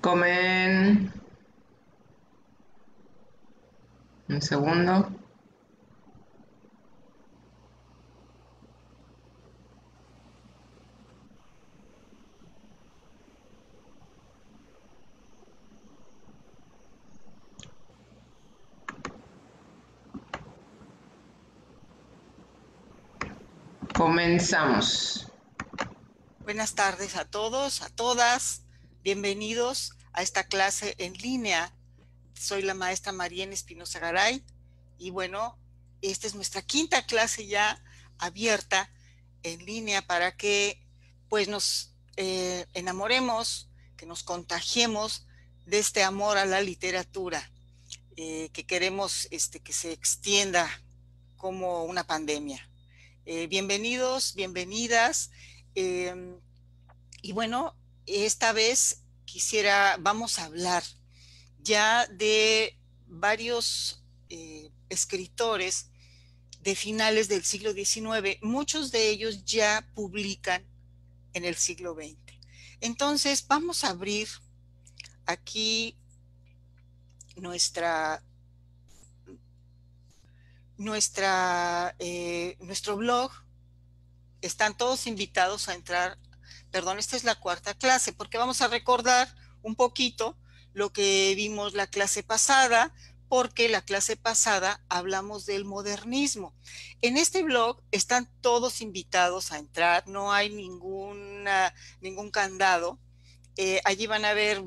Comen un segundo. Comenzamos. Buenas tardes a todos, a todas. Bienvenidos a esta clase en línea. Soy la maestra Marién Espinosa Garay y bueno, esta es nuestra quinta clase ya abierta en línea para que pues nos enamoremos, que nos contagiemos de este amor a la literatura, que queremos que se extienda como una pandemia. Bienvenidos, bienvenidas. Eh, y bueno, esta vez vamos a hablar ya de varios escritores de finales del siglo XIX. Muchos de ellos ya publican en el siglo XX. Entonces, vamos a abrir aquí nuestra, nuestro blog. Están todos invitados a entrar. Perdón, esta es la cuarta clase, porque vamos a recordar un poquito lo que vimos la clase pasada, porque la clase pasada hablamos del modernismo. En este blog están todos invitados a entrar, no hay ningún candado. Allí van a ver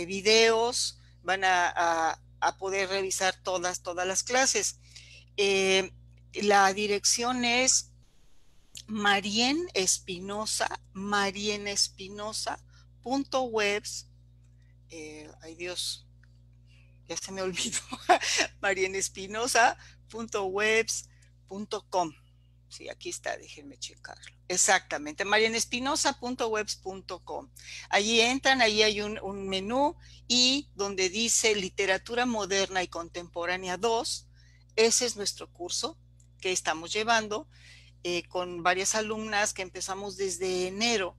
videos, van a poder revisar todas las clases. Eh, la dirección es marienespinosa.webs, ay Dios, ya se me olvidó, marienespinosa.webs.com. Sí, aquí está, déjenme checarlo. Exactamente, marienespinosa.webs.com. Allí entran, ahí hay un menú y donde dice Literatura Moderna y Contemporánea 2, ese es nuestro curso que estamos llevando con varias alumnas que empezamos desde enero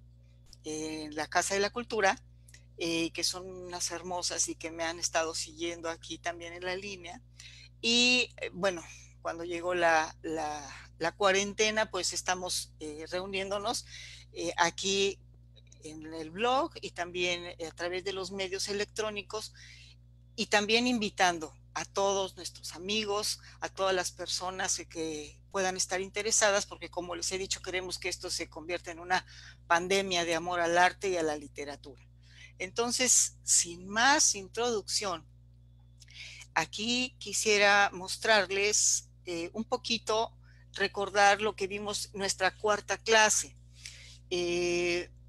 en la Casa de la Cultura, que son unas hermosas y que me han estado siguiendo aquí también en la línea. Y bueno, cuando llegó la cuarentena, pues estamos reuniéndonos aquí en el blog y también a través de los medios electrónicos y también invitando a todos nuestros amigos, a todas las personas que puedan estar interesadas, porque como les he dicho, queremos que esto se convierta en una pandemia de amor al arte y a la literatura. Entonces, sin más introducción, aquí quisiera mostrarles un poquito, recordar lo que vimos en nuestra cuarta clase.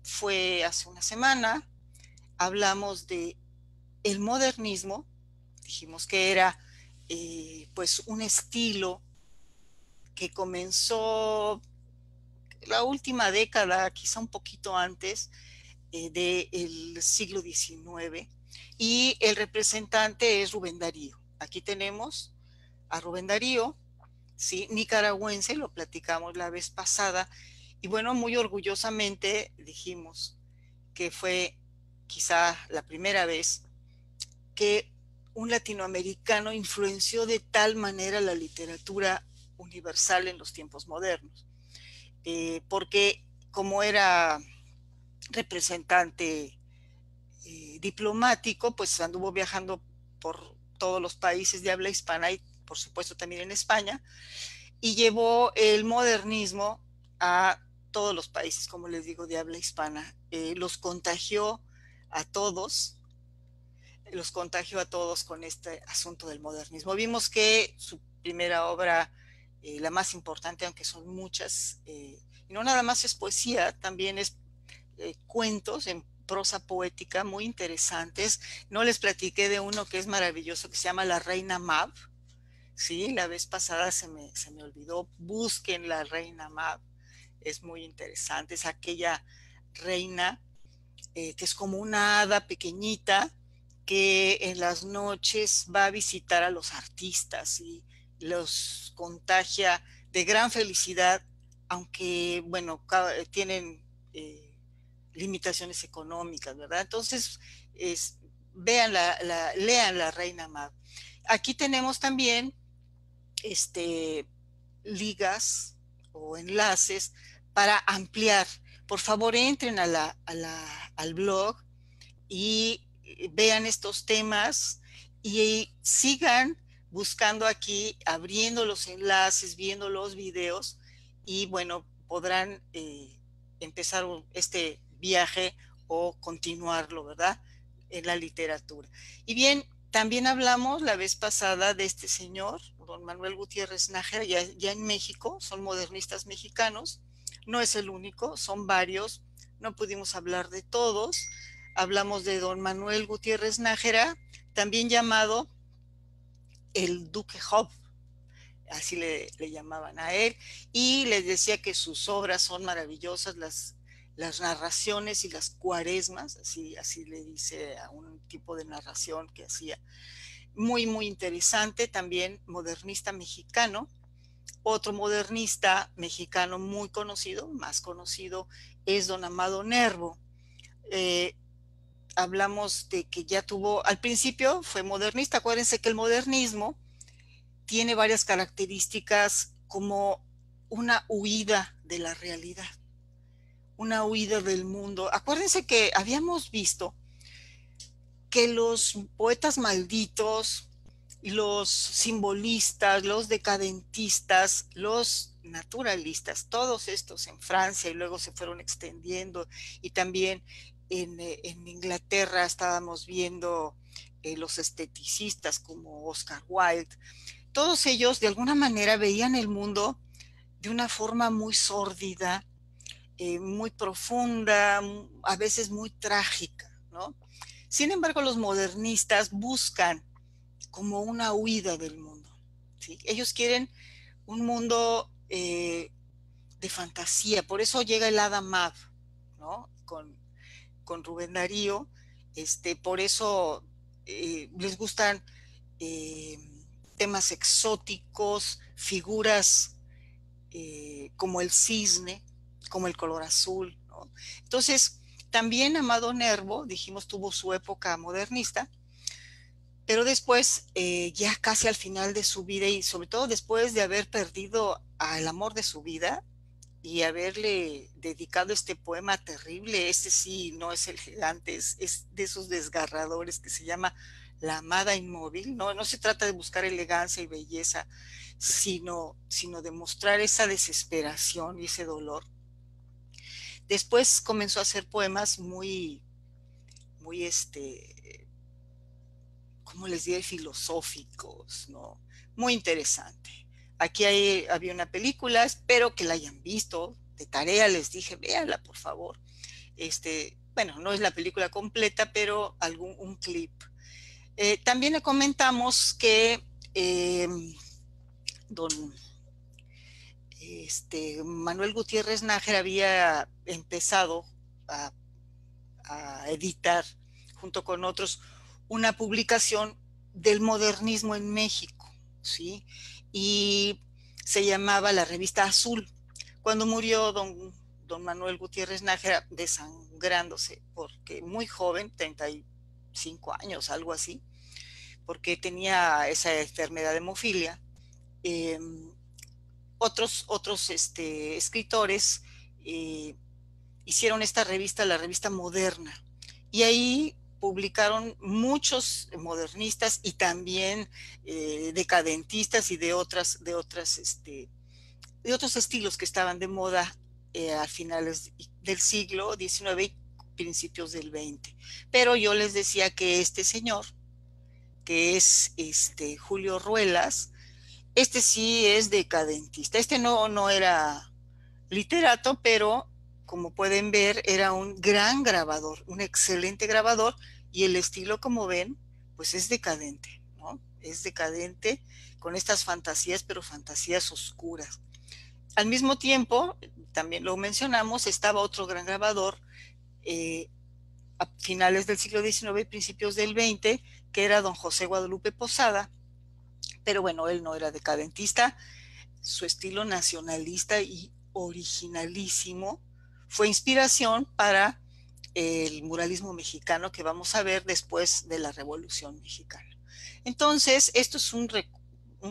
Fue hace una semana, hablamos de el modernismo. Dijimos que era pues un estilo que comenzó la última década, quizá un poquito antes del siglo XIX, y el representante es Rubén Darío. Aquí tenemos a Rubén Darío, ¿sí? Nicaragüense, lo platicamos la vez pasada, y bueno, muy orgullosamente dijimos que fue quizá la primera vez que un latinoamericano influenció de tal manera la literatura universal en los tiempos modernos, porque como era representante diplomático, pues anduvo viajando por todos los países de habla hispana y por supuesto también en España, y llevó el modernismo a todos los países, como les digo, de habla hispana. Los contagió a todos, con este asunto del modernismo. Vimos que su primera obra, la más importante, aunque son muchas, y no nada más es poesía, también es cuentos en prosa poética muy interesantes. No les platiqué de uno que es maravilloso, que se llama La Reina Mab. Sí, la vez pasada se me olvidó. Busquen La Reina Mab. Es muy interesante. Es aquella reina que es como una hada pequeñita que en las noches va a visitar a los artistas y los contagia de gran felicidad, aunque, bueno, tienen limitaciones económicas, ¿verdad? Entonces, lean La Reina Mab. Aquí tenemos también ligas o enlaces para ampliar. Por favor, entren al blog y vean estos temas y sigan buscando aquí, abriendo los enlaces, viendo los videos y bueno, podrán empezar este viaje o continuarlo, ¿verdad? En la literatura. Y bien, también hablamos la vez pasada de este señor, don Manuel Gutiérrez Nájera, ya en México, son modernistas mexicanos, no es el único, son varios, no pudimos hablar de todos. Hablamos de don Manuel Gutiérrez Nájera, también llamado el Duque Job, así le llamaban a él, y les decía que sus obras son maravillosas, las narraciones y las cuaresmas, así le dice a un tipo de narración que hacía, muy, muy interesante, también modernista mexicano. Otro modernista mexicano muy conocido, más conocido, es don Amado Nervo. Hablamos de que ya tuvo, al principio fue modernista, acuérdense que el modernismo tiene varias características como una huida de la realidad, una huida del mundo. Acuérdense que habíamos visto que los poetas malditos, los simbolistas, los decadentistas, los naturalistas, todos estos en Francia y luego se fueron extendiendo y también en Inglaterra estábamos viendo los esteticistas como Oscar Wilde, todos ellos de alguna manera veían el mundo de una forma muy sórdida, muy profunda, a veces muy trágica, ¿no? Sin embargo, los modernistas buscan como una huida del mundo, ¿sí? Ellos quieren un mundo de fantasía, por eso llega el Hada Mab, ¿no? Con Rubén Darío, por eso les gustan eh, temas exóticos, figuras como el cisne, como el color azul, ¿no? Entonces, también Amado Nervo, dijimos, tuvo su época modernista, pero después, ya casi al final de su vida y sobre todo después de haber perdido al amor de su vida y haberle dedicado este poema terrible, este sí no es elegante, es de esos desgarradores que se llama La amada inmóvil, no, no se trata de buscar elegancia y belleza, sino de mostrar esa desesperación y ese dolor. Después comenzó a hacer poemas muy, muy ¿cómo les diré? Filosóficos, ¿no? Muy interesante. Aquí había una película, espero que la hayan visto, de tarea les dije, véanla por favor. Bueno, no es la película completa, pero un clip. También le comentamos que don Manuel Gutiérrez Nájera había empezado a, a editar junto con otros una publicación del modernismo en México, ¿sí? Y se llamaba la Revista Azul. Cuando murió don Manuel Gutiérrez Nájera, desangrándose, porque muy joven, 35 años, algo así, porque tenía esa enfermedad de hemofilia, eh, otros escritores eh, hicieron esta revista, la revista Moderna, y ahí publicaron muchos modernistas y también decadentistas y de otros estilos que estaban de moda a finales del siglo XIX y principios del XX. Pero yo les decía que este señor, que es Julio Ruelas, sí es decadentista. No era literato, pero como pueden ver, era un gran grabador, un excelente grabador, y el estilo, como ven, pues es decadente, ¿no? Es decadente con estas fantasías, pero fantasías oscuras. Al mismo tiempo, también lo mencionamos, estaba otro gran grabador a finales del siglo XIX y principios del XX, que era don José Guadalupe Posada, pero bueno, él no era decadentista, su estilo nacionalista y originalísimo fue inspiración para el muralismo mexicano que vamos a ver después de la Revolución Mexicana. Entonces, esto es un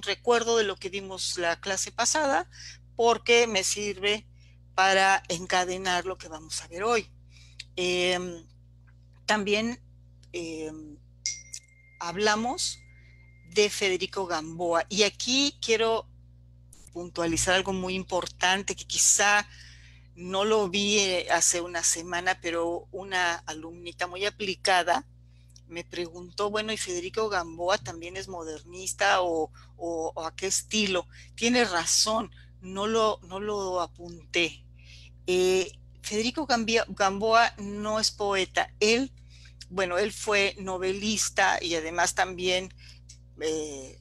recuerdo de lo que vimos la clase pasada, porque me sirve para encadenar lo que vamos a ver hoy. También hablamos de Federico Gamboa, y aquí quiero puntualizar algo muy importante que quizá no lo vi hace una semana, pero una alumnita muy aplicada me preguntó, bueno, ¿y Federico Gamboa también es modernista o a qué estilo? Tiene razón, no lo apunté. Federico Gamboa no es poeta. Él fue novelista y además también eh,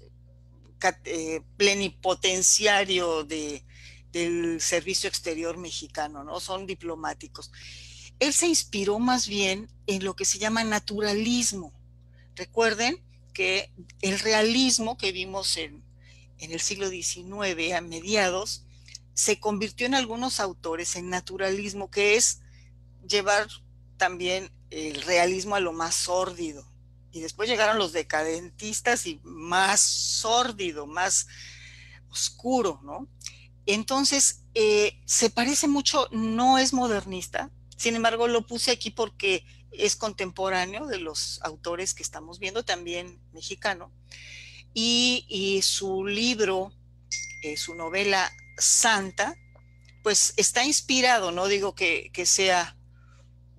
plenipotenciario del Servicio Exterior Mexicano, ¿no? Son diplomáticos. Él se inspiró más bien en lo que se llama naturalismo. Recuerden que el realismo que vimos en el siglo XIX a mediados se convirtió en algunos autores en naturalismo, que es llevar también el realismo a lo más sórdido. Y después llegaron los decadentistas y más sórdido, más oscuro, ¿no? Entonces, se parece mucho, no es modernista, sin embargo lo puse aquí porque es contemporáneo de los autores que estamos viendo, también mexicano, y su libro, su novela Santa, pues está inspirado, no digo que sea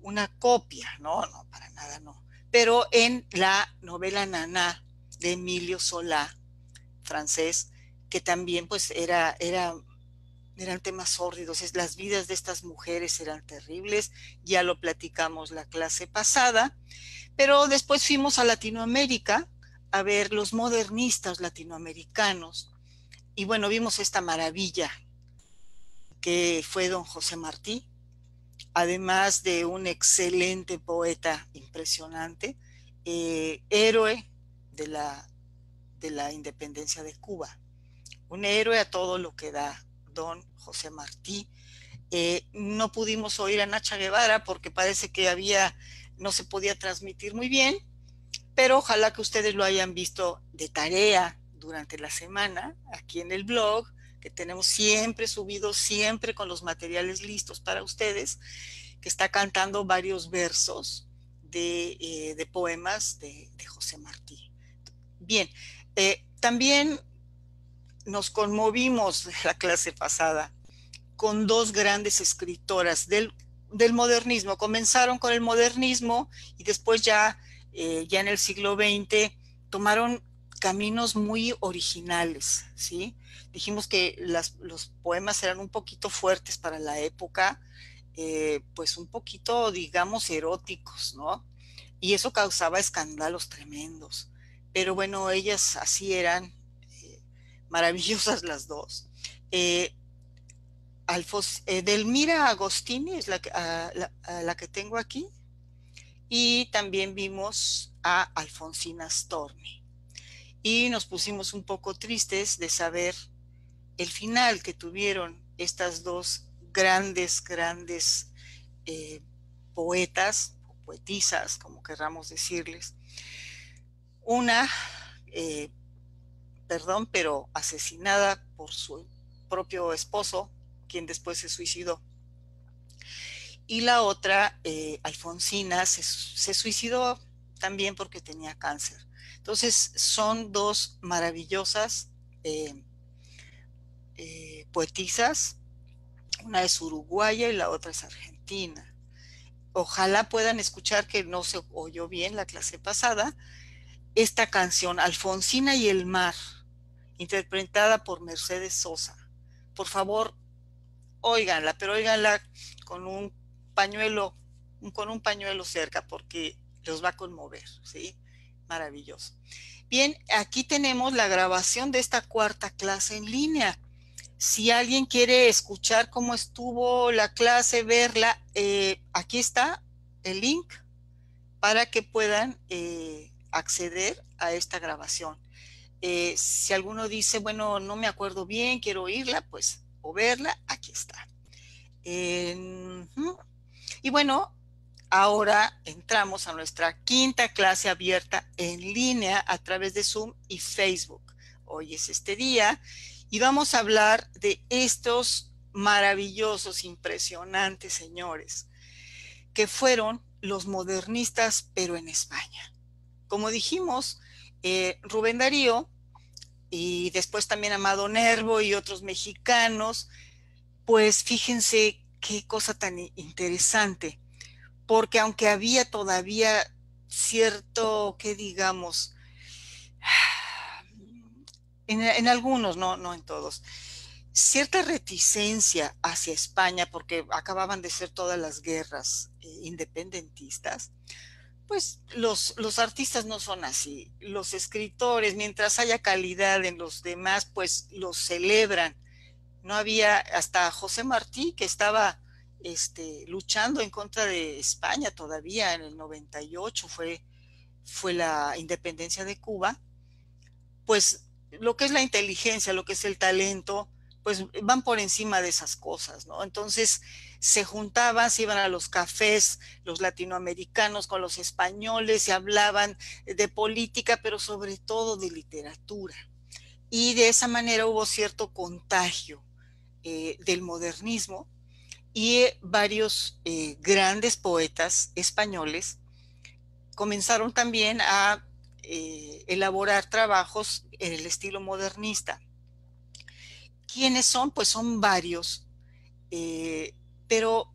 una copia, no, para nada no, pero en la novela Naná de Emilio Solá, francés, que también pues eran temas sórdidos, las vidas de estas mujeres eran terribles, ya lo platicamos la clase pasada, pero después fuimos a Latinoamérica a ver los modernistas latinoamericanos, y bueno, vimos esta maravilla que fue don José Martí, además de un excelente poeta impresionante, héroe de la independencia de Cuba, un héroe a todo lo que da don José Martí. No pudimos oír a Nacha Guevara porque parece que no se podía transmitir muy bien, pero ojalá que ustedes lo hayan visto de tarea durante la semana aquí en el blog, que tenemos siempre subido, siempre con los materiales listos para ustedes, que está cantando varios versos de poemas de José Martí. Bien, también nos conmovimos la clase pasada con dos grandes escritoras del modernismo. Comenzaron con el modernismo y después ya en el siglo XX tomaron caminos muy originales, ¿sí? Dijimos que los poemas eran un poquito fuertes para la época, pues un poquito, digamos, eróticos, ¿no? Y eso causaba escándalos tremendos. Pero bueno, ellas así eran, maravillosas las dos. Eh, Delmira Agostini es la que tengo aquí, y también vimos a Alfonsina Storni. Y nos pusimos un poco tristes de saber el final que tuvieron estas dos grandes eh, poetas, o poetisas, como querramos decirles. Una, eh, perdón, pero asesinada por su propio esposo, quien después se suicidó. Y la otra, Alfonsina, se suicidó también porque tenía cáncer. Entonces son dos maravillosas eh, poetisas, una es uruguaya y la otra es argentina. Ojalá puedan escuchar, que no se oyó bien la clase pasada, esta canción, Alfonsina y el mar, interpretada por Mercedes Sosa. Por favor, óiganla, pero óiganla con un pañuelo, con un pañuelo cerca, porque los va a conmover, ¿sí? Maravilloso. Bien, aquí tenemos la grabación de esta cuarta clase en línea. Si alguien quiere escuchar cómo estuvo la clase, verla, aquí está el link para que puedan acceder a esta grabación. Si alguno dice, bueno, no me acuerdo bien, quiero oírla, pues, o verla, aquí está. Y bueno, ahora entramos a nuestra quinta clase abierta en línea a través de Zoom y Facebook. Hoy es este día y vamos a hablar de estos maravillosos, impresionantes señores que fueron los modernistas, pero en España. Como dijimos, Rubén Darío y después también Amado Nervo y otros mexicanos, pues fíjense qué cosa tan interesante, porque aunque había todavía cierto, que digamos, en algunos, no en todos, cierta reticencia hacia España, porque acababan de ser todas las guerras independentistas, pues los artistas no son así. Los escritores, mientras haya calidad en los demás, pues los celebran. No había, hasta José Martí, que estaba luchando en contra de España todavía en el 98, fue la independencia de Cuba, pues lo que es la inteligencia, lo que es el talento, pues van por encima de esas cosas, ¿no? Entonces se juntaban, se iban a los cafés, los latinoamericanos con los españoles, y hablaban de política, pero sobre todo de literatura. Y de esa manera hubo cierto contagio del modernismo y varios grandes poetas españoles comenzaron también a elaborar trabajos en el estilo modernista. ¿Quiénes son? Pues son varios, eh, pero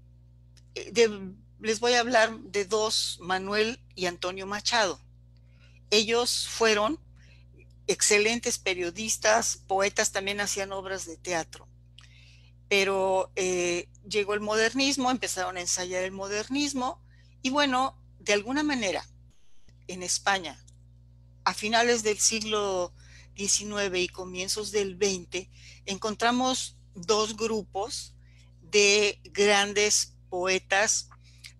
les voy a hablar de dos, Manuel y Antonio Machado. Ellos fueron excelentes periodistas, poetas, también hacían obras de teatro. Pero llegó el modernismo, empezaron a ensayar el modernismo y bueno, de alguna manera en España, a finales del siglo XIX y comienzos del XX, encontramos dos grupos de grandes poetas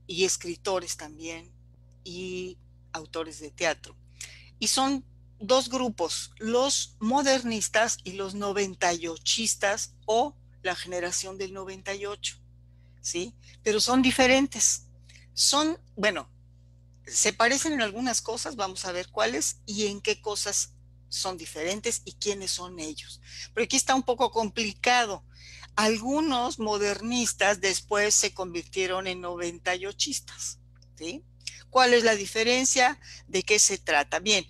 y escritores también y autores de teatro. Y son dos grupos, los modernistas y los 98istas o la generación del 98, ¿sí? Pero son diferentes. Son, bueno, se parecen en algunas cosas, vamos a ver cuáles y en qué cosas son diferentes y quiénes son ellos. Pero aquí está un poco complicado. Algunos modernistas después se convirtieron en 98istas, ¿sí? ¿Cuál es la diferencia? ¿De qué se trata? Bien,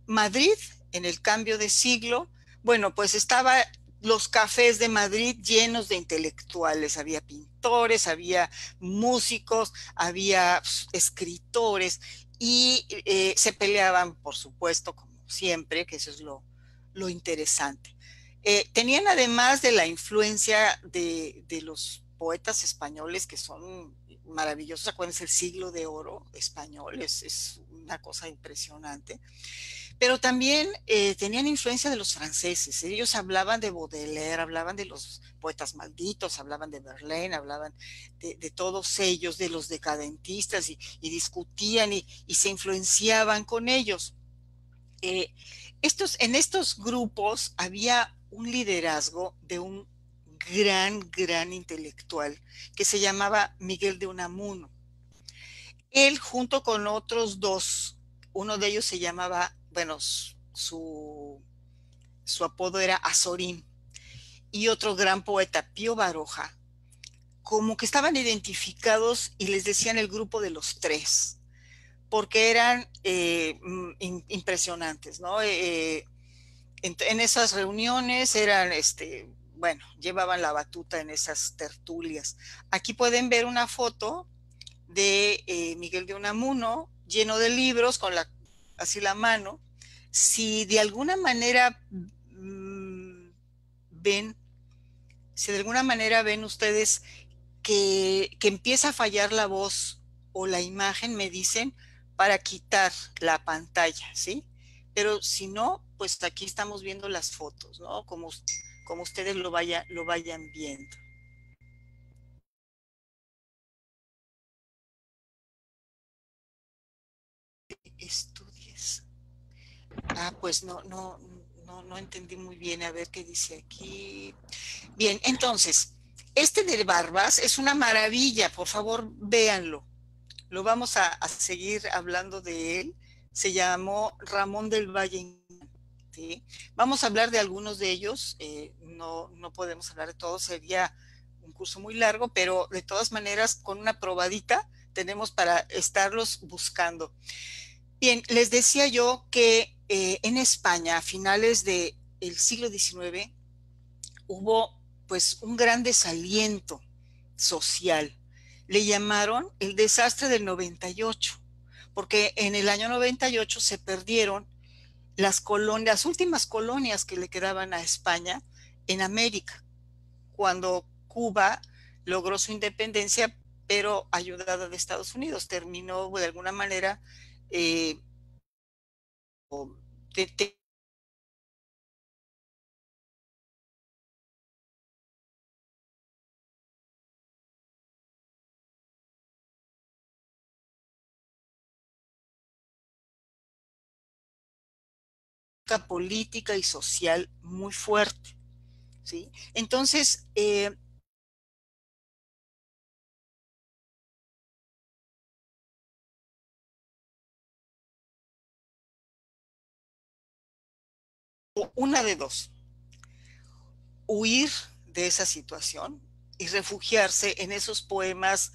Madrid en el cambio de siglo, bueno, pues estaba los cafés de Madrid llenos de intelectuales, había pintores, había músicos, había escritores y se peleaban, por supuesto, como siempre, que eso es lo interesante. Tenían además de la influencia de los poetas españoles que son maravillosos, acuérdense el siglo de oro español, es una cosa impresionante, pero también tenían influencia de los franceses. Ellos hablaban de Baudelaire, hablaban de los poetas malditos, hablaban de Verlaine, hablaban de todos ellos, de los decadentistas, y discutían y se influenciaban con ellos. Eh, en estos grupos había un liderazgo de un gran intelectual que se llamaba Miguel de Unamuno. Él junto con otros dos, uno de ellos se llamaba, bueno, su apodo era Azorín, y otro gran poeta, Pío Baroja, como que estaban identificados y les decían el grupo de los tres, porque eran impresionantes, ¿no? En esas reuniones eran, bueno, llevaban la batuta en esas tertulias. Aquí pueden ver una foto de Miguel de Unamuno, lleno de libros, con así la mano. Si de alguna manera ven, si de alguna manera ven ustedes que empieza a fallar la voz o la imagen, me dicen para quitar la pantalla, ¿sí? Pero si no, pues aquí estamos viendo las fotos, ¿no? Como ustedes lo vayan viendo. Estudies. Pues no entendí muy bien. A ver qué dice aquí. Bien, entonces, este de Barbas es una maravilla. Por favor, véanlo. lo vamos a seguir hablando de él. Se llamó Ramón del Valle. ¿Sí? Vamos a hablar de algunos de ellos, no podemos hablar de todos, sería un curso muy largo, pero de todas maneras con una probadita tenemos para estarlos buscando. Bien, les decía yo que en España a finales del siglo XIX hubo pues un gran desaliento social. Le llamaron el desastre del 98, porque en el año 98 se perdieron las colonias, las últimas colonias que le quedaban a España en América, cuando Cuba logró su independencia, pero ayudada de Estados Unidos, terminó de alguna manera eh, de, de política y social muy fuerte, ¿sí? Entonces, una de dos, huir de esa situación y refugiarse en esos poemas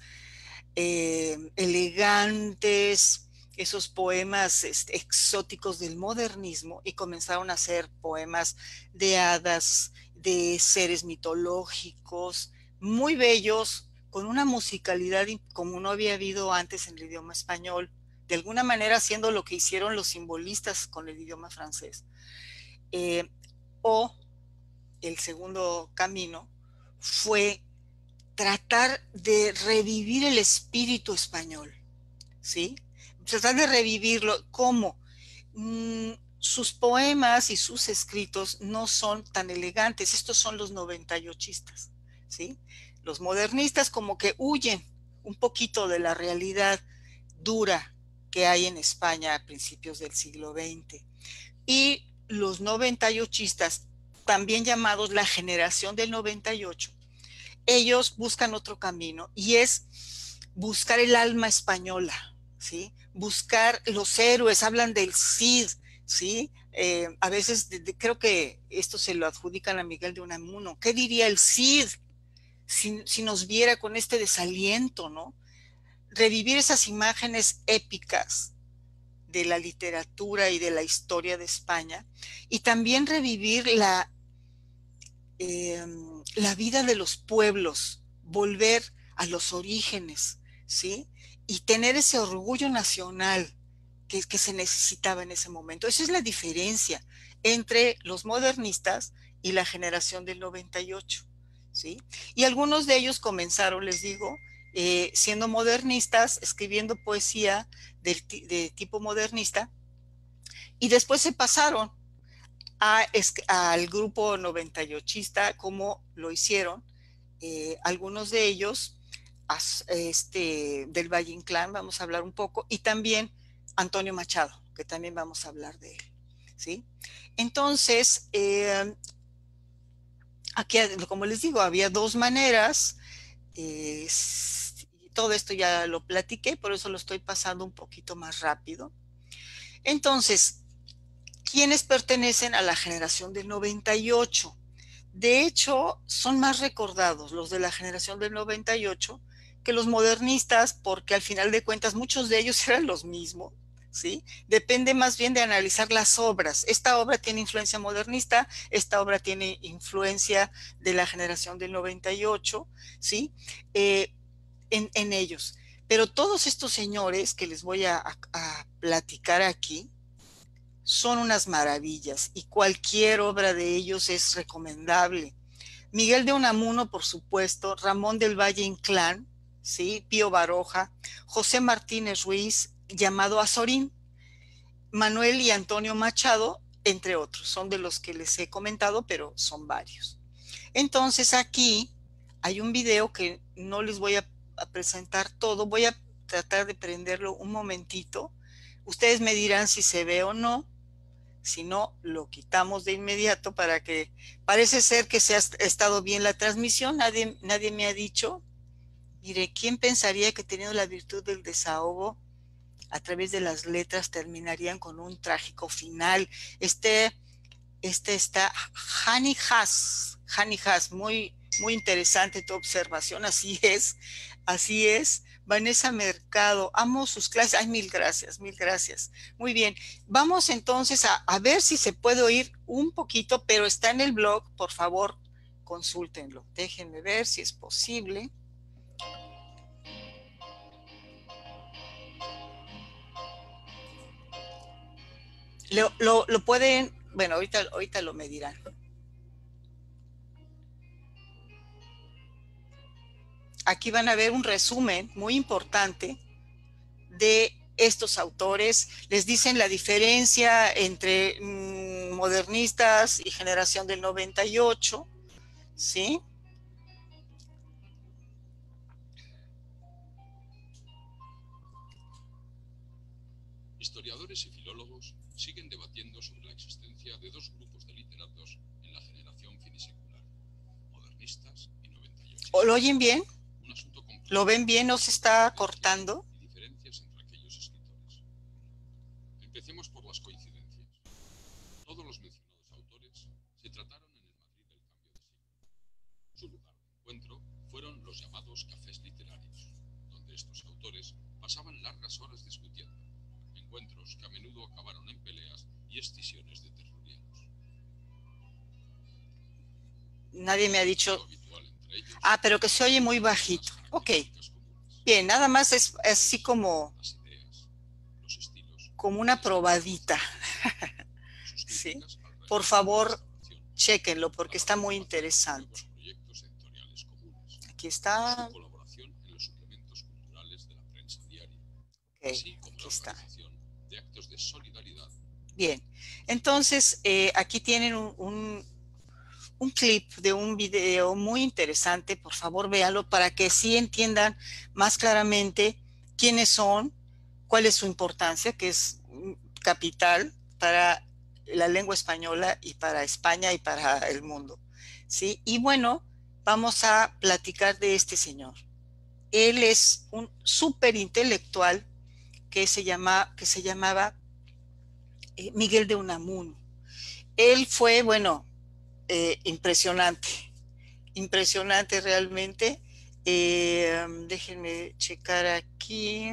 elegantes, esos poemas exóticos del modernismo, y comenzaron a hacer poemas de hadas, de seres mitológicos, muy bellos, con una musicalidad como no había habido antes en el idioma español, de alguna manera haciendo lo que hicieron los simbolistas con el idioma francés. O el segundo camino fue tratar de revivir el espíritu español, ¿sí? Tratar de revivirlo. ¿Cómo? Sus poemas y sus escritos no son tan elegantes. Estos son los 98istas, ¿sí? Los modernistas como que huyen un poquito de la realidad dura que hay en España a principios del siglo XX. Y los 98istas, también llamados la generación del 98, ellos buscan otro camino, y es buscar el alma española, ¿sí? Buscar los héroes, hablan del Cid, ¿sí? A veces creo que esto se lo adjudican a Miguel de Unamuno. ¿Qué diría el Cid si nos viera con este desaliento, ¿no? Revivir esas imágenes épicas de la literatura y de la historia de España, y también revivir eh, la vida de los pueblos, volver a los orígenes, ¿sí? Y tener ese orgullo nacional que se necesitaba en ese momento. Esa es la diferencia entre los modernistas y la generación del 98, ¿sí? Y algunos de ellos comenzaron, les digo, siendo modernistas, escribiendo poesía de tipo modernista, y después se pasaron al grupo 98ista, como lo hicieron algunos de ellos, del Valle Inclán, vamos a hablar un poco, y también Antonio Machado, que también vamos a hablar de él, ¿sí? Entonces, aquí, como les digo, había dos maneras, todo esto ya lo platiqué, por eso lo estoy pasando un poquito más rápido. Entonces, ¿quiénes pertenecen a la generación del 98? De hecho, son más recordados los de la generación del 98 que los modernistas, porque al final de cuentas muchos de ellos eran los mismos, ¿sí? Depende más bien de analizar las obras. Esta obra tiene influencia modernista, esta obra tiene influencia de la generación del 98, ¿sí? En ellos. Pero todos estos señores que les voy a platicar aquí, son unas maravillas, y cualquier obra de ellos es recomendable. Miguel de Unamuno, por supuesto, Ramón del Valle Inclán, ¿sí? Pío Baroja, José Martínez Ruiz, llamado Azorín, Manuel y Antonio Machado, entre otros. Son de los que les he comentado, pero son varios. Entonces aquí hay un video que no les voy a presentar todo, voy a tratar de prenderlo un momentito. Ustedes me dirán si se ve o no. Si no, lo quitamos de inmediato para que, parece ser que se ha estado bien la transmisión, nadie me ha dicho. Mire, ¿quién pensaría que teniendo la virtud del desahogo a través de las letras terminarían con un trágico final? Está Hani Haas, muy interesante tu observación, así es. Vanessa Mercado, amo sus clases. Ay, mil gracias, mil gracias. Muy bien, vamos entonces a ver si se puede oír un poquito, pero está en el blog, por favor, consúltenlo. Déjenme ver si es posible. Lo pueden, bueno, ahorita lo medirán. Aquí van a ver un resumen muy importante de estos autores. Les dicen la diferencia entre modernistas y generación del 98, ¿sí? Historiadores y filólogos siguen debatiendo sobre la existencia de dos grupos de literatos en la generación finisecular, modernistas y 98. ¿Lo oyen bien? Un asunto complejo. ¿Lo ven bien? ¿No se está cortando? Y diferencias entre aquellos escritores. Empecemos por las coincidencias. Todos los mencionados autores se trataron en el Madrid del cambio de siglo. Su lugar de encuentro fueron los llamados cafés literarios, donde estos autores pasaban largas horas discutiendo, encuentros que a menudo acabaron en peleas y escisiones de tertulianos. Nadie me ha dicho... Ellos, pero que se oye muy bajito. Ok. Bien, nada más es así como... ideas, los estilos, como una probadita. Sí. Por favor, chéquenlo porque está muy interesante. Aquí está. Colaboración en los suplementos culturales de la prensa diaria. Okay, así como aquí la está. De actos de solidaridad. Bien, entonces aquí tienen un clip de un video muy interesante. Por favor, véanlo para que sí entiendan más claramente quiénes son, cuál es su importancia, que es capital para la lengua española y para España y para el mundo, ¿sí? Y bueno, vamos a platicar de este señor. Él es un súper intelectual que se llamaba Miguel de Unamuno. Él fue, bueno, impresionante realmente. Déjenme checar aquí,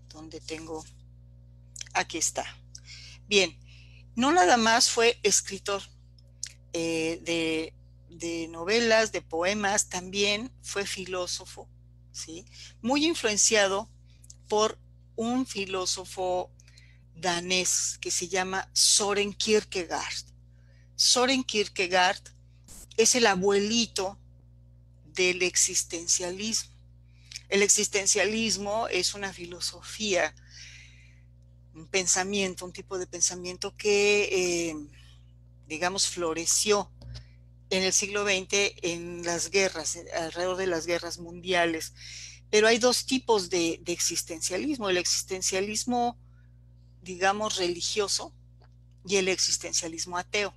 donde tengo, aquí está. Bien, no nada más fue escritor de novelas, de poemas, también fue filósofo, ¿sí? Muy influenciado por un filósofo danés que se llama Søren Kierkegaard. Søren Kierkegaard es el abuelito del existencialismo. El existencialismo es una filosofía, un pensamiento, un tipo de pensamiento que, digamos, floreció en el siglo XX en las guerras, alrededor de las guerras mundiales. Pero hay dos tipos de existencialismo: el existencialismo, digamos, religioso, y el existencialismo ateo.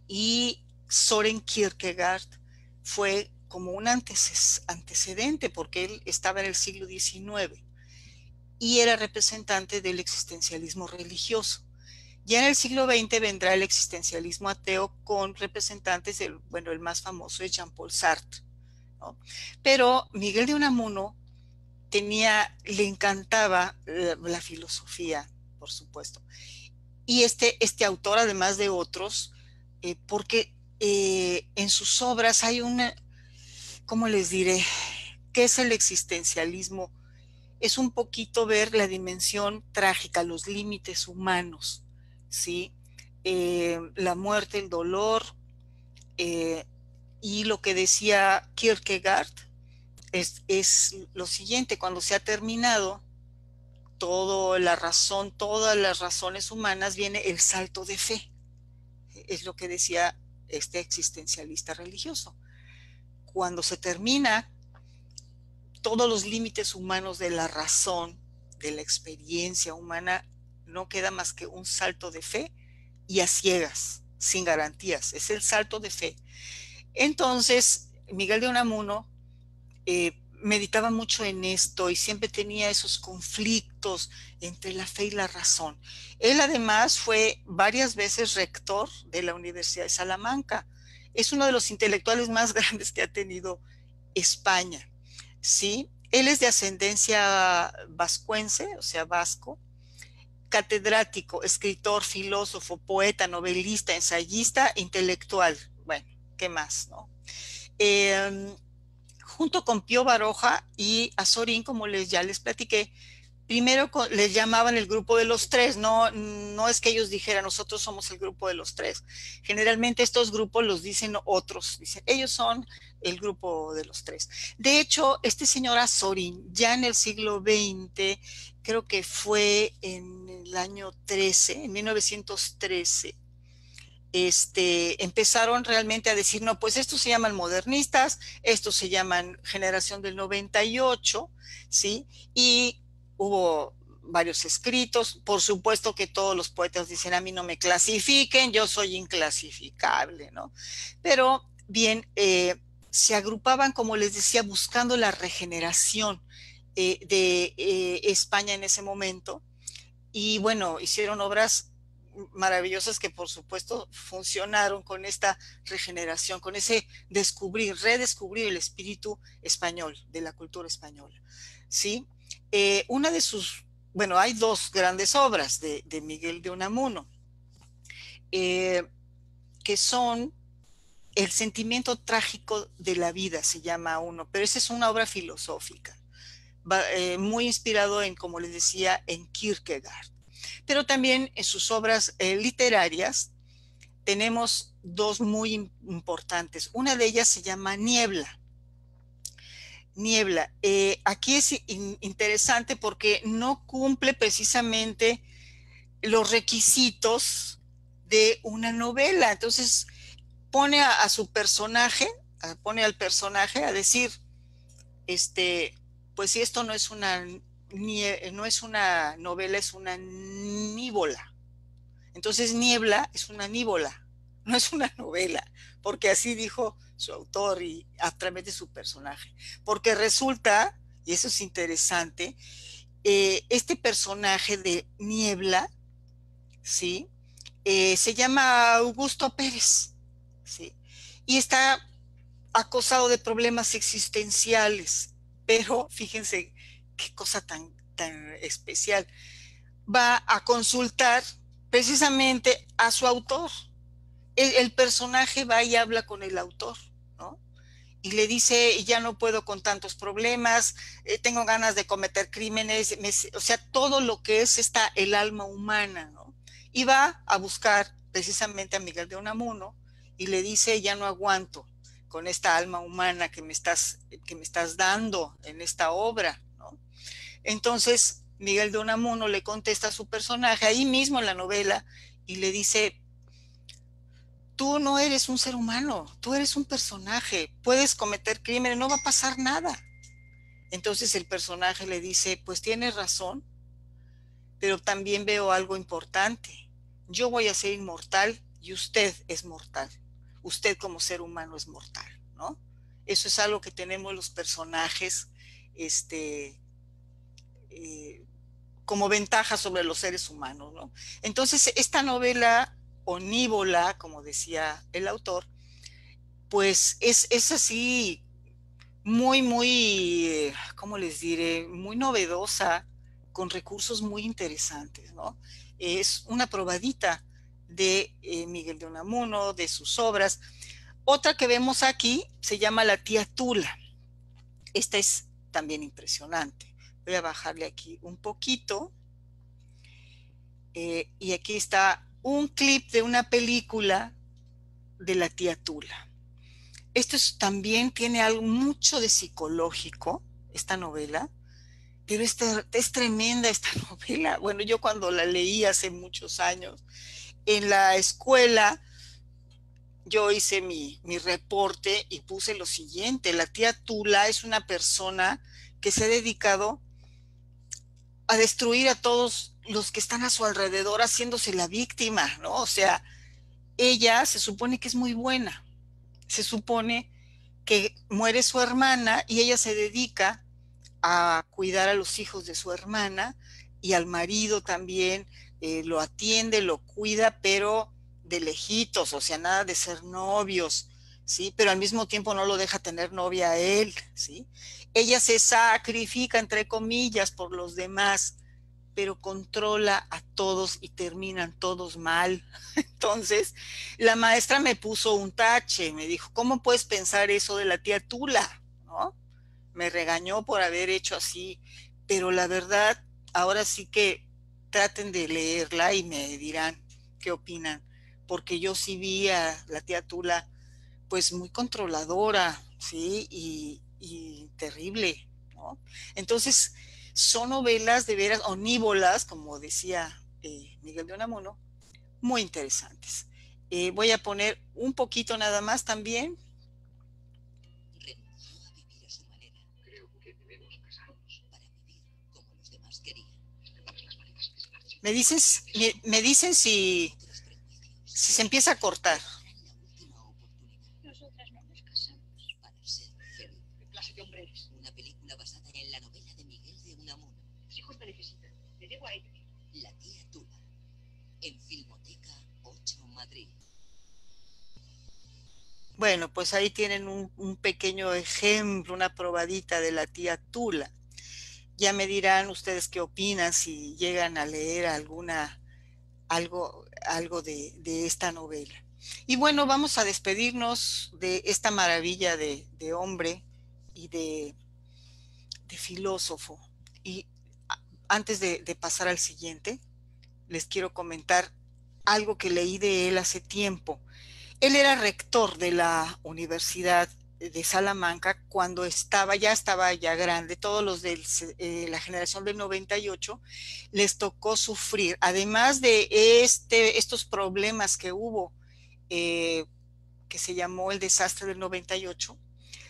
Y Søren Kierkegaard fue como un antecedente, porque él estaba en el siglo XIX y era representante del existencialismo religioso. Ya en el siglo XX vendrá el existencialismo ateo con representantes del, bueno, el más famoso es Jean-Paul Sartre, ¿no? Pero Miguel de Unamuno le encantaba la filosofía, por supuesto. Y este autor, además de otros, porque en sus obras hay una, ¿cómo les diré? ¿Qué es el existencialismo? Es un poquito ver la dimensión trágica, los límites humanos, ¿sí? La muerte, el dolor, y lo que decía Kierkegaard es lo siguiente: cuando se ha terminado todas las razones humanas, viene el salto de fe. Es lo que decía este existencialista religioso. Cuando se termina todos los límites humanos de la razón, de la experiencia humana, no queda más que un salto de fe, y a ciegas, sin garantías. Es el salto de fe. Entonces, Miguel de Unamuno meditaba mucho en esto y siempre tenía esos conflictos entre la fe y la razón. Él además fue varias veces rector de la Universidad de Salamanca. Es uno de los intelectuales más grandes que ha tenido España, ¿sí? Él es de ascendencia vascuense, o sea, vasco, catedrático, escritor, filósofo, poeta, novelista, ensayista, intelectual. Bueno, ¿qué más, no? Junto con Pío Baroja y Azorín, como ya les platiqué, primero les llamaban el grupo de los tres, no es que ellos dijeran nosotros somos el grupo de los tres. Generalmente estos grupos los dicen otros, dicen ellos son el grupo de los tres. De hecho, este señor Azorín, ya en el siglo XX, creo que fue en el año 13, en 1913, empezaron realmente a decir, no, pues estos se llaman modernistas, estos se llaman generación del 98, ¿sí? Y hubo varios escritos, por supuesto que todos los poetas dicen, a mí no me clasifiquen, yo soy inclasificable, ¿no? Pero bien, se agrupaban, como les decía, buscando la regeneración de España en ese momento, y bueno, hicieron obras maravillosas que por supuesto funcionaron con esta regeneración, con ese redescubrir el espíritu español, de la cultura española, ¿sí? Una de sus, bueno, hay dos grandes obras de Miguel de Unamuno, que son El sentimiento trágico de la vida, se llama uno, pero esa es una obra filosófica, muy inspirado en, como les decía, en Kierkegaard. Pero también en sus obras literarias tenemos dos muy importantes. Una de ellas se llama Niebla. Niebla. Aquí es interesante porque no cumple precisamente los requisitos de una novela. Entonces pone a su personaje, pone al personaje a decir, pues si esto no es una novela, es una níbola. Entonces Niebla es una níbola, no es una novela, porque así dijo su autor y a través de su personaje. Porque resulta, y eso es interesante, este personaje de Niebla, ¿sí? Se llama Augusto Pérez, ¿sí? Y está acosado de problemas existenciales, pero fíjense qué cosa tan especial. Va a consultar precisamente a su autor. El personaje va y habla con el autor, ¿no? Y le dice, ya no puedo con tantos problemas, tengo ganas de cometer crímenes, o sea, todo lo que es el alma humana, ¿no? Y va a buscar precisamente a Miguel de Unamuno y le dice, ya no aguanto con esta alma humana que me estás dando en esta obra, ¿no? Entonces Miguel de Unamuno le contesta a su personaje ahí mismo en la novela y le dice, tú no eres un ser humano, tú eres un personaje, puedes cometer crímenes, no va a pasar nada. Entonces el personaje le dice, pues tienes razón, pero también veo algo importante. Yo voy a ser inmortal y usted es mortal. Usted como ser humano es mortal, ¿no? Eso es algo que tenemos los personajes, como ventaja sobre los seres humanos, ¿no? Entonces, esta novela onívola, como decía el autor, pues es así muy, ¿cómo les diré? Muy novedosa, con recursos muy interesantes, ¿no? Es una probadita de Miguel de Unamuno, de sus obras. Otra que vemos aquí se llama La tía Tula. Esta es también impresionante. Voy a bajarle aquí un poquito. Y aquí está un clip de una película de La tía Tula. Esto también tiene algo mucho de psicológico, esta novela, pero es tremenda esta novela. Bueno, yo cuando la leí hace muchos años, en la escuela, yo hice mi reporte y puse lo siguiente: la tía Tula es una persona que se ha dedicado a destruir a todos los que están a su alrededor haciéndose la víctima, ¿no? O sea, ella se supone que es muy buena, se supone que muere su hermana y ella se dedica a cuidar a los hijos de su hermana y al marido también, lo atiende, lo cuida, pero de lejitos, o sea, nada de ser novios, ¿sí? Pero al mismo tiempo no lo deja tener novia a él, ¿sí? Ella se sacrifica, entre comillas, por los demás, pero controla a todos y terminan todos mal. Entonces, la maestra me puso un tache, me dijo, ¿cómo puedes pensar eso de la tía Tula? ¿No? Me regañó por haber hecho así, pero la verdad, ahora sí que traten de leerla y me dirán qué opinan, porque yo sí vi a la tía Tula pues muy controladora, ¿sí? Y terrible, ¿no? Entonces, son novelas de veras omnívolas, como decía Miguel de Unamuno, muy interesantes. Voy a poner un poquito nada más también. Renunció a vivir a su manera. Creo que debemos casarnos. Para vivir como los demás querían. Me dicen si Otros prejuicios. se empieza a cortar. Tendrán la última oportunidad Nosotras no nos casamos. para ser feliz. ¿Qué clase de hombre eres? Una película basada en la novela de Miguel de Unamuno. Mis hijos me necesitan. Le debo a ellos. La tía Tula. En Filmoteca 8 Madrid. Bueno, pues ahí tienen un pequeño ejemplo, una probadita de la tía Tula. Ya me dirán ustedes qué opinan si llegan a leer algo de esta novela. Y bueno, vamos a despedirnos de esta maravilla de hombre y de filósofo. Y antes de pasar al siguiente, les quiero comentar algo que leí de él hace tiempo. Él era rector de la Universidad de Salamanca cuando estaba ya grande. Todos los de la generación del 98 les tocó sufrir, además de estos problemas que hubo, que se llamó el desastre del 98,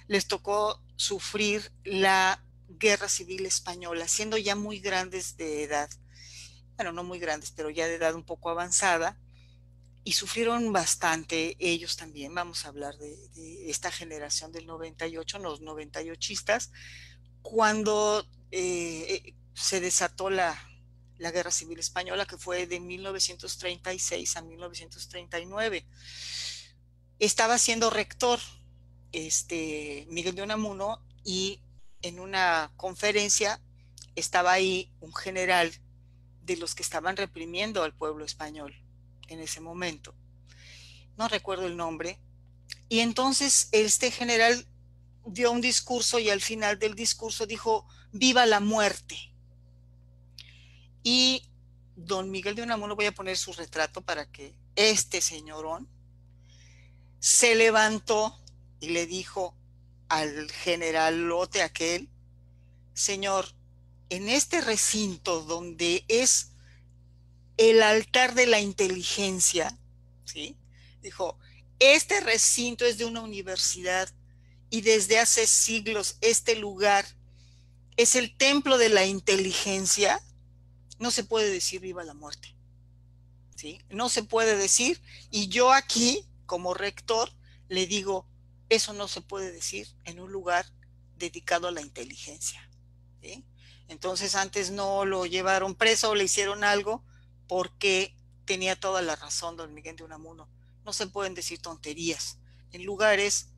les tocó sufrir la Guerra Civil Española, siendo ya muy grandes de edad. Bueno, no muy grandes, pero ya de edad un poco avanzada. Y sufrieron bastante ellos también. Vamos a hablar de esta generación del 98, los 98istas, cuando se desató la Guerra Civil Española, que fue de 1936 a 1939. Estaba siendo rector Miguel de Unamuno y en una conferencia estaba ahí un general de los que estaban reprimiendo al pueblo español en ese momento. No recuerdo el nombre. Y entonces este general dio un discurso y al final del discurso dijo, viva la muerte. Y don Miguel de Unamuno, voy a poner su retrato para que este señorón se levantó y le dijo al generalote aquel, señor, en este recinto donde es el altar de la inteligencia, ¿sí? Dijo, este recinto es de una universidad y desde hace siglos este lugar es el templo de la inteligencia. No se puede decir viva la muerte, ¿sí? No se puede decir, y yo aquí, como rector, le digo, eso no se puede decir en un lugar dedicado a la inteligencia, ¿sí? Entonces antes no lo llevaron preso o le hicieron algo, porque tenía toda la razón don Miguel de Unamuno. No se pueden decir tonterías en lugares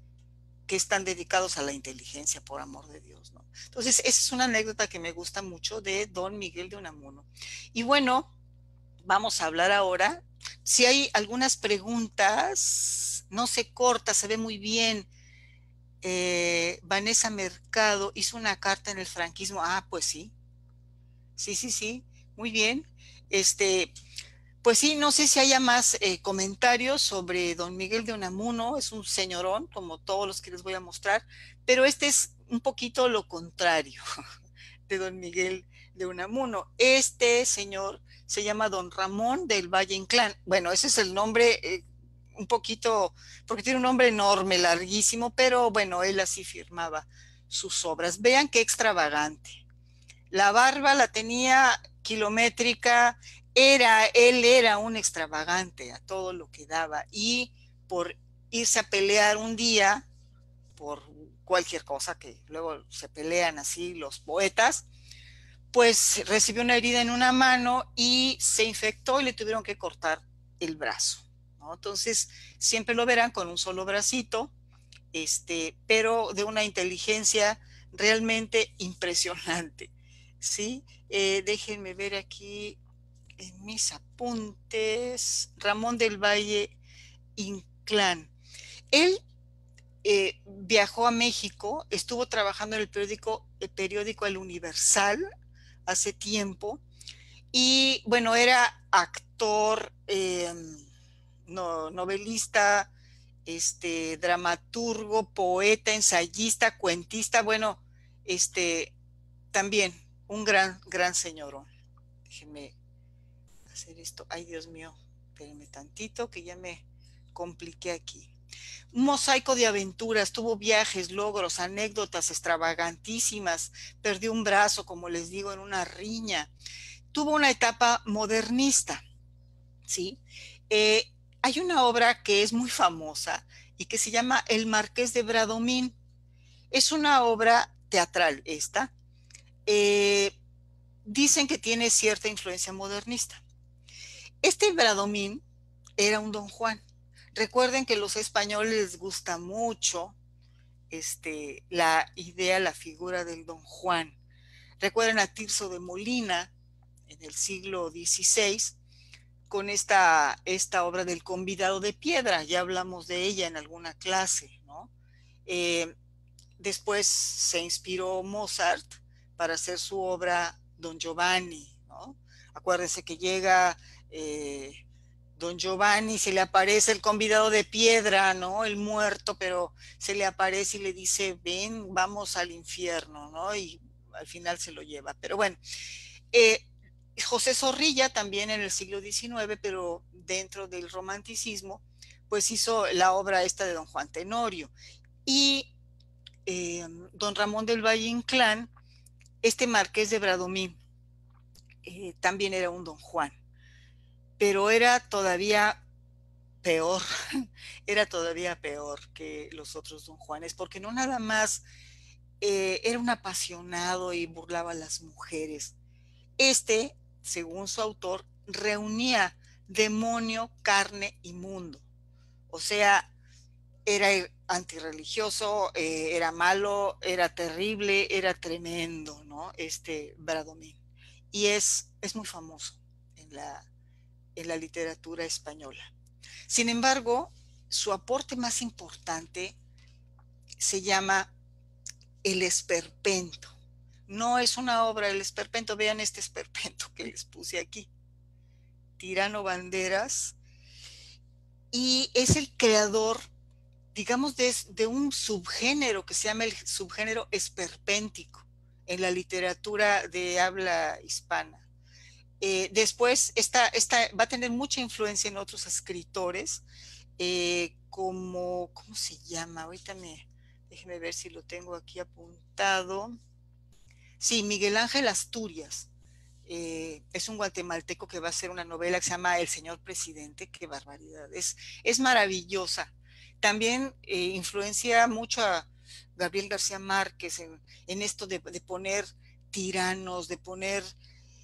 que están dedicados a la inteligencia, por amor de Dios, ¿no? Entonces, esa es una anécdota que me gusta mucho de don Miguel de Unamuno. Y bueno, vamos a hablar ahora. Si hay algunas preguntas, no se corta, se ve muy bien. Vanessa Mercado hizo una carta en el franquismo. Ah, pues sí. Sí, muy bien. Pues sí, no sé si haya más comentarios sobre don Miguel de Unamuno. Es un señorón, como todos los que les voy a mostrar, pero este es un poquito lo contrario de don Miguel de Unamuno. Este señor se llama don Ramón del Valle Inclán. Bueno, ese es el nombre, un poquito, porque tiene un nombre enorme, larguísimo, pero bueno, él así firmaba sus obras. Vean qué extravagante. La barba la tenía kilométrica, él era un extravagante a todo lo que daba, y por irse a pelear un día por cualquier cosa, que luego se pelean así los poetas, pues recibió una herida en una mano y se infectó y le tuvieron que cortar el brazo, ¿no? Entonces siempre lo verán con un solo bracito, pero de una inteligencia realmente impresionante, ¿sí? Déjenme ver aquí en mis apuntes. Ramón del Valle Inclán. Él viajó a México, estuvo trabajando en el periódico El Universal hace tiempo, y bueno, era actor, novelista, dramaturgo, poeta, ensayista, cuentista, bueno, también un gran señorón. Déjenme hacer esto. Ay, Dios mío, espérenme tantito que ya me compliqué aquí. Un mosaico de aventuras, tuvo viajes, logros, anécdotas extravagantísimas, perdió un brazo, como les digo, en una riña. Tuvo una etapa modernista, ¿sí? Hay una obra que es muy famosa y que se llama El Marqués de Bradomín. Es una obra teatral esta. Dicen que tiene cierta influencia modernista. Este Bradomín era un Don Juan. Recuerden que a los españoles les gusta mucho la idea, la figura del Don Juan. Recuerden a Tirso de Molina en el siglo XVI con esta obra del Convidado de Piedra. Ya hablamos de ella en alguna clase, ¿no? Después se inspiró Mozart para hacer su obra Don Giovanni, ¿no? Acuérdense que llega Don Giovanni, se le aparece el convidado de piedra, ¿no? El muerto, pero se le aparece y le dice, ven, vamos al infierno, ¿no? Y al final se lo lleva. Pero bueno, José Zorrilla también en el siglo XIX, pero dentro del romanticismo, pues hizo la obra esta de Don Juan Tenorio. Y Don Ramón del Valle Inclán, Marqués de Bradomín, también era un Don Juan, pero era todavía peor, era todavía peor que los otros Don Juanes, porque no nada más era un apasionado y burlaba a las mujeres. Según su autor, reunía demonio, carne y mundo. O sea, era antirreligioso, era malo, era terrible, era tremendo, ¿no? Bradomín. Y es muy famoso en la literatura española. Sin embargo, su aporte más importante se llama El Esperpento. No es una obra El Esperpento, vean este esperpento que les puse aquí. Tirano Banderas, y es el creador, digamos, de un subgénero que se llama el subgénero esperpéntico en la literatura de habla hispana. Después, esta va a tener mucha influencia en otros escritores, como, ¿cómo se llama? Ahorita déjeme ver si lo tengo aquí apuntado. Sí, Miguel Ángel Asturias. Es un guatemalteco que va a hacer una novela que se llama El Señor Presidente. Qué barbaridad, es maravillosa. También influencia mucho a Gabriel García Márquez en esto de poner tiranos, de poner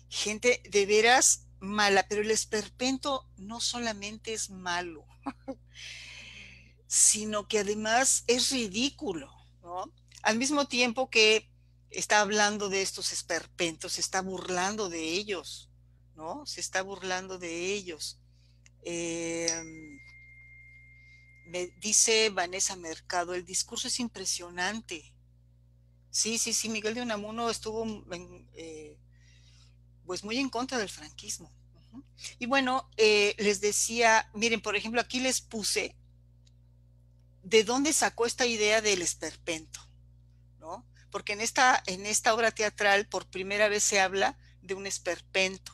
gente de veras mala, pero el esperpento no solamente es malo, sino que además es ridículo, ¿no? Al mismo tiempo que está hablando de estos esperpentos, se está burlando de ellos, ¿no? Se está burlando de ellos. Me dice Vanessa Mercado, el discurso es impresionante. Sí, Miguel de Unamuno estuvo pues muy en contra del franquismo. Y bueno, les decía, miren, por ejemplo, aquí les puse de dónde sacó esta idea del esperpento, ¿no? Porque en esta obra teatral por primera vez se habla de un esperpento.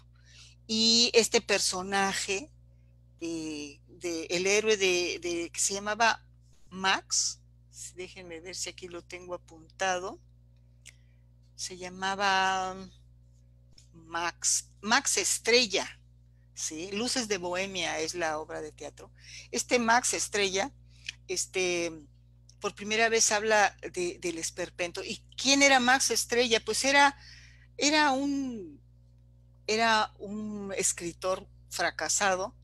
Y este personaje, el héroe que se llamaba Max, déjenme ver si aquí lo tengo apuntado, se llamaba Max Estrella, ¿sí? Luces de Bohemia es la obra de teatro. Max Estrella, por primera vez habla del esperpento. ¿Y quién era Max Estrella? Pues era un escritor fracasado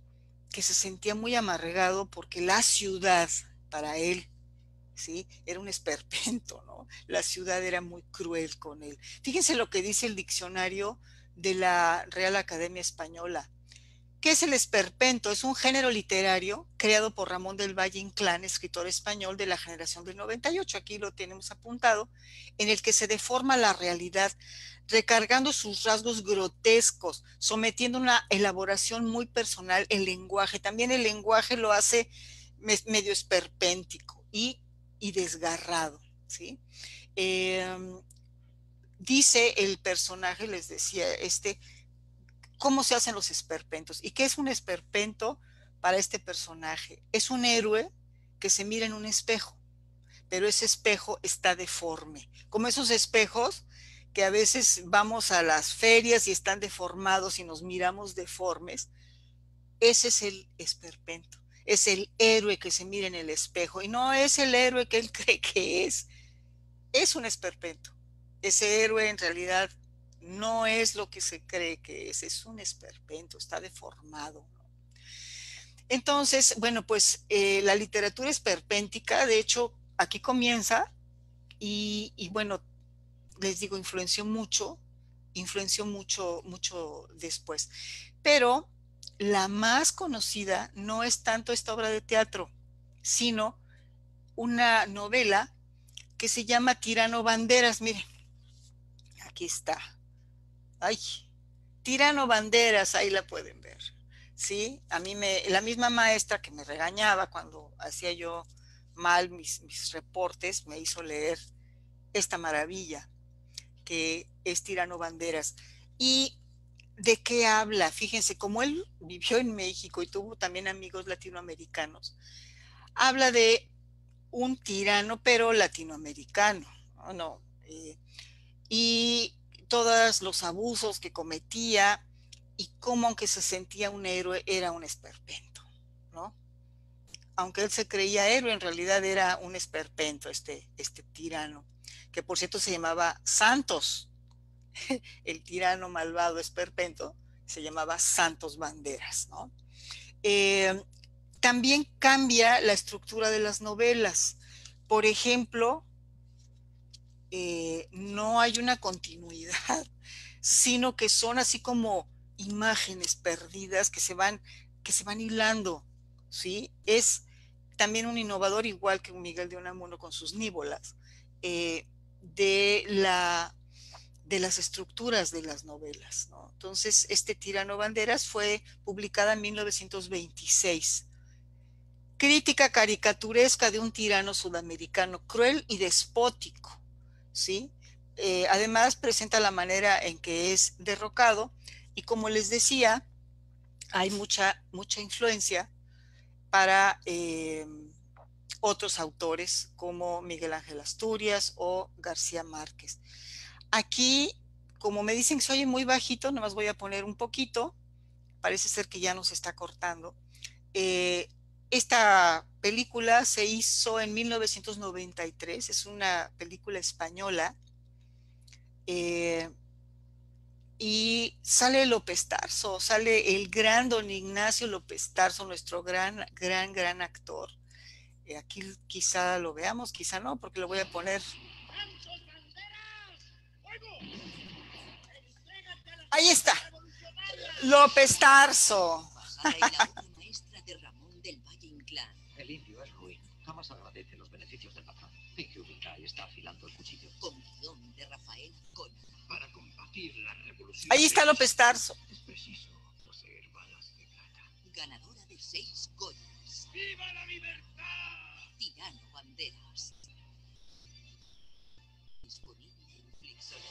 que se sentía muy amargado porque la ciudad, para él, ¿sí? Era un esperpento, ¿no? La ciudad era muy cruel con él. Fíjense lo que dice el diccionario de la Real Academia Española. ¿Qué es el esperpento? Es un género literario creado por Ramón del Valle Inclán, escritor español de la generación del 98, aquí lo tenemos apuntado, en el que se deforma la realidad, recargando sus rasgos grotescos, sometiendo una elaboración muy personal el lenguaje. También el lenguaje lo hace medio esperpéntico y desgarrado, ¿sí? Dice el personaje, les decía, cómo se hacen los esperpentos. ¿Y qué es un esperpento para este personaje? Es un héroe que se mira en un espejo, pero ese espejo está deforme, como esos espejos que a veces vamos a las ferias y están deformados y nos miramos deformes. Ese es el esperpento, es el héroe que se mira en el espejo y no es el héroe que él cree que es un esperpento. Ese héroe en realidad no es lo que se cree que es un esperpento, está deformado. Entonces, bueno, pues la literatura esperpéntica, de hecho, aquí comienza y bueno, les digo, influenció mucho después. Pero la más conocida no es tanto esta obra de teatro, sino una novela que se llama Tirano Banderas. Miren, aquí está. Ay, Tirano Banderas, ahí la pueden ver. ¿Sí? A mí la misma maestra que me regañaba cuando hacía yo mal mis reportes, me hizo leer esta maravilla que es Tirano Banderas. ¿Y de qué habla? Fíjense, como él vivió en México y tuvo también amigos latinoamericanos, habla de un tirano, pero latinoamericano, ¿no? Y todos los abusos que cometía y cómo, aunque se sentía un héroe, era un esperpento, ¿no? Aunque él se creía héroe, en realidad era un esperpento, este tirano, que por cierto se llamaba Santos. El tirano malvado esperpento se llamaba Santos Banderas, ¿no? También cambia la estructura de las novelas. Por ejemplo, no hay una continuidad, sino que son así como imágenes perdidas que se van hilando, ¿sí? Es también un innovador, igual que Miguel de Unamuno con sus nívolas, de las estructuras de las novelas, ¿no? Entonces, Tirano Banderas fue publicada en 1926. Crítica caricaturesca de un tirano sudamericano cruel y despótico, ¿sí? Además, presenta la manera en que es derrocado y, como les decía, hay mucha influencia para otros autores como Miguel Ángel Asturias o García Márquez. Aquí, como me dicen que se oye muy bajito, nomás voy a poner un poquito, parece ser que ya nos está cortando. Esta película se hizo en 1993, es una película española, y sale López Tarso, sale el gran don Ignacio López Tarso, nuestro gran actor. Aquí quizá lo veamos, quizá no, porque lo voy a poner. Ahí está, López Tarso. Basada en la obra maestra de Ramón del Valle Inclán. El indio es ruin, jamás agradece los beneficios del patrón. Finge ubicar y está afilando el cuchillo. Con guión de Rafael Colla. Para combatir la revolución. Ahí está López Tarso. Es preciso poseer balas de plata. Ganadora de 6 Goyas. ¡Viva la libertad! Tirano Banderas. Disponible en Flixología.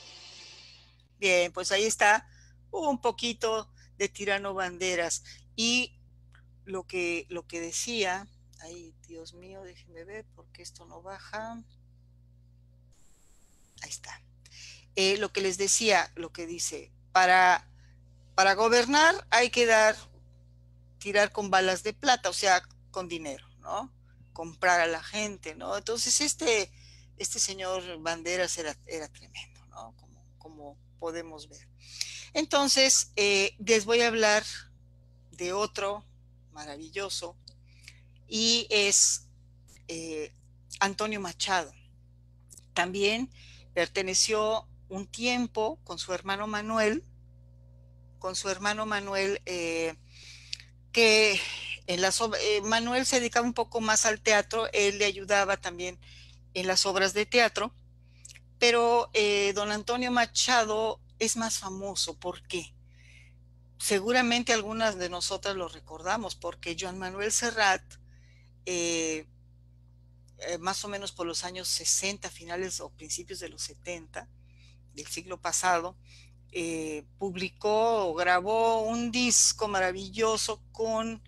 Bien, pues ahí está un poquito de Tirano Banderas. Y lo que decía, ay, Dios mío, déjenme ver porque esto no baja. Ahí está. Lo que les decía, lo que dice, para gobernar hay que tirar con balas de plata, o sea, con dinero, ¿no? comprar a la gente, ¿no? Entonces este señor Banderas era tremendo, ¿no? Como podemos ver. Entonces, les voy a hablar de otro maravilloso y es Antonio Machado. También perteneció un tiempo con su hermano Manuel, que Manuel se dedicaba un poco más al teatro, él le ayudaba también en las obras de teatro, pero don Antonio Machado es más famoso. ¿Por qué? Seguramente algunas de nosotras lo recordamos, porque Joan Manuel Serrat, más o menos por los años 60, finales o principios de los 70 del siglo pasado, publicó o grabó un disco maravilloso con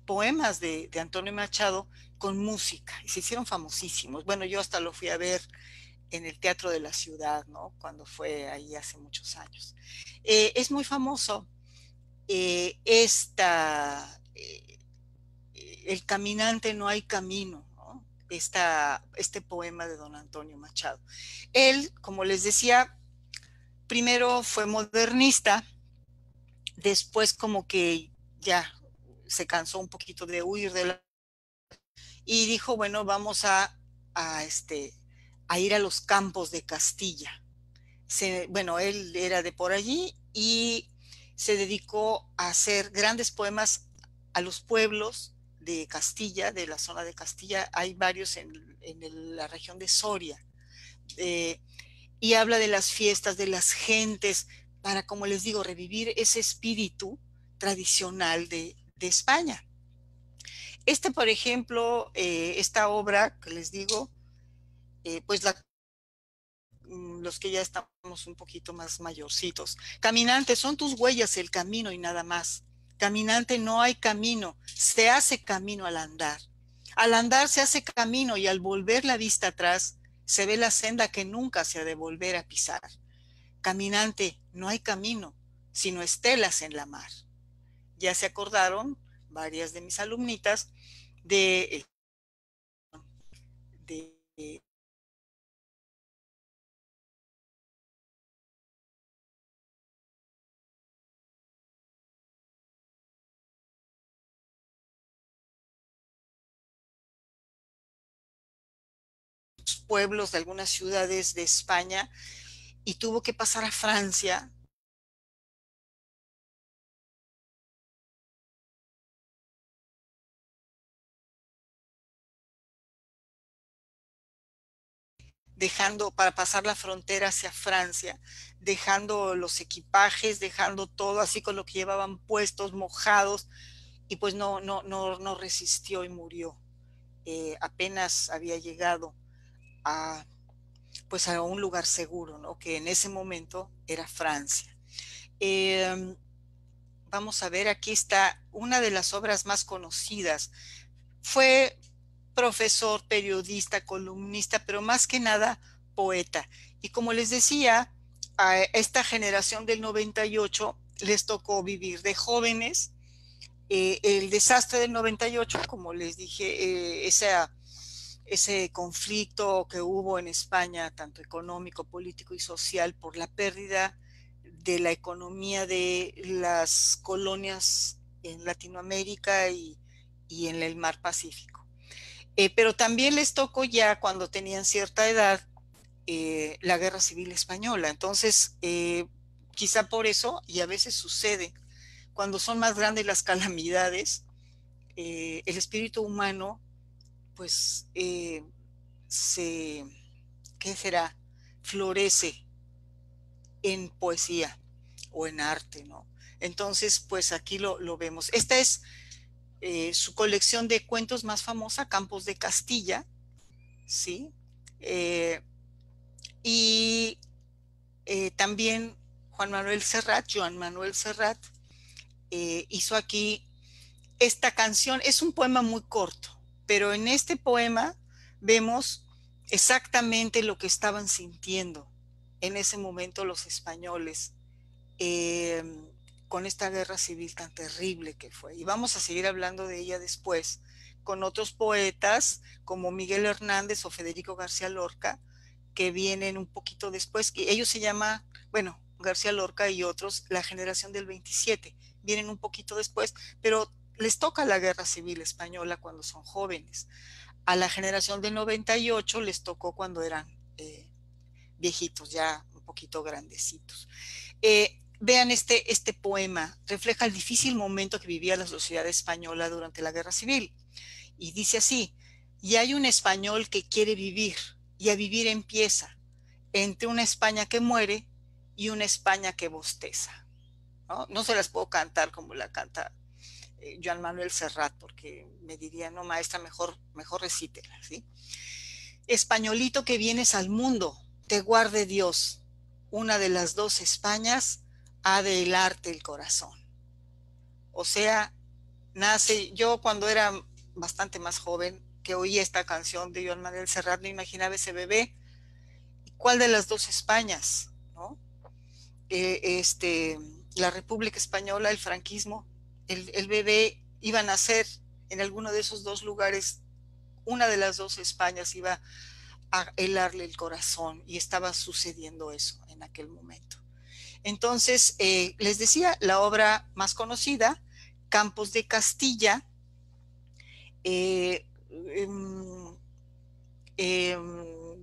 poemas de Antonio Machado con música, y se hicieron famosísimos. Bueno, yo hasta lo fui a ver en el Teatro de la Ciudad, ¿no? Cuando fue ahí hace muchos años. Es muy famoso El caminante no hay camino, ¿no? Este poema de don Antonio Machado. Él, como les decía, primero fue modernista, después como que ya se cansó un poquito de huir de la... y dijo, bueno, vamos a ir a los campos de Castilla. Bueno, él era de por allí y se dedicó a hacer grandes poemas a los pueblos de Castilla, de la zona de Castilla. Hay varios en la región de Soria. Y habla de las fiestas, de las gentes, para, como les digo, revivir ese espíritu tradicional de España. Por ejemplo, esta obra que les digo, pues los que ya estamos un poquito más mayorcitos. Caminante, son tus huellas el camino y nada más. Caminante, no hay camino, se hace camino al andar. Al andar se hace camino y al volver la vista atrás se ve la senda que nunca se ha de volver a pisar. Caminante, no hay camino, sino estelas en la mar. Ya se acordaron varias de mis alumnitas de pueblos de algunas ciudades de España y tuvo que pasar a Francia. Para pasar la frontera hacia Francia, dejando los equipajes, dejando todo así con lo que llevaban puestos, mojados, y pues no resistió y murió. Apenas había llegado pues a un lugar seguro, ¿no? Que en ese momento era Francia. Vamos a ver, aquí está una de las obras más conocidas. Fue profesor, periodista, columnista, pero más que nada poeta. Y como les decía, a esta generación del 98 les tocó vivir de jóvenes el desastre del 98, como les dije, ese conflicto que hubo en España, tanto económico, político y social, por la pérdida de la economía de las colonias en Latinoamérica y en el mar Pacífico. Pero también les tocó ya cuando tenían cierta edad la Guerra Civil Española. Entonces, quizá por eso, y a veces sucede, cuando son más grandes las calamidades, el espíritu humano, pues, ¿qué será? Florece en poesía o en arte, ¿no? Entonces, pues aquí lo vemos. Esta es su colección de cuentos más famosa, Campos de Castilla, ¿sí? Y también Joan Manuel Serrat hizo aquí esta canción. Es un poema muy corto, pero en este poema vemos exactamente lo que estaban sintiendo en ese momento los españoles con esta guerra civil tan terrible que fue. Y vamos a seguir hablando de ella después, con otros poetas como Miguel Hernández o Federico García Lorca, que vienen un poquito después, que ellos se llaman, bueno, García Lorca y otros, la generación del 27, vienen un poquito después, pero les toca la Guerra Civil Española cuando son jóvenes. A la generación del 98 les tocó cuando eran viejitos, ya un poquito grandecitos. Vean este poema, refleja el difícil momento que vivía la sociedad española durante la Guerra Civil. Y dice así: y hay un español que quiere vivir, y a vivir empieza, entre una España que muere y una España que bosteza. No se las puedo cantar como la canta Joan Manuel Serrat, porque me diría, no, maestra, mejor recítela, ¿sí? Españolito que vienes al mundo, te guarde Dios, una de las dos Españas ha de helarte el corazón. O sea, yo cuando era bastante más joven, que oí esta canción de Joan Manuel Serrat, no imaginaba ese bebé. ¿Cuál de las dos Españas? ¿No? La República Española, el franquismo, el bebé iba a nacer en alguno de esos dos lugares, una de las dos Españas iba a helarle el corazón, y estaba sucediendo eso en aquel momento. Entonces, les decía, la obra más conocida, Campos de Castilla,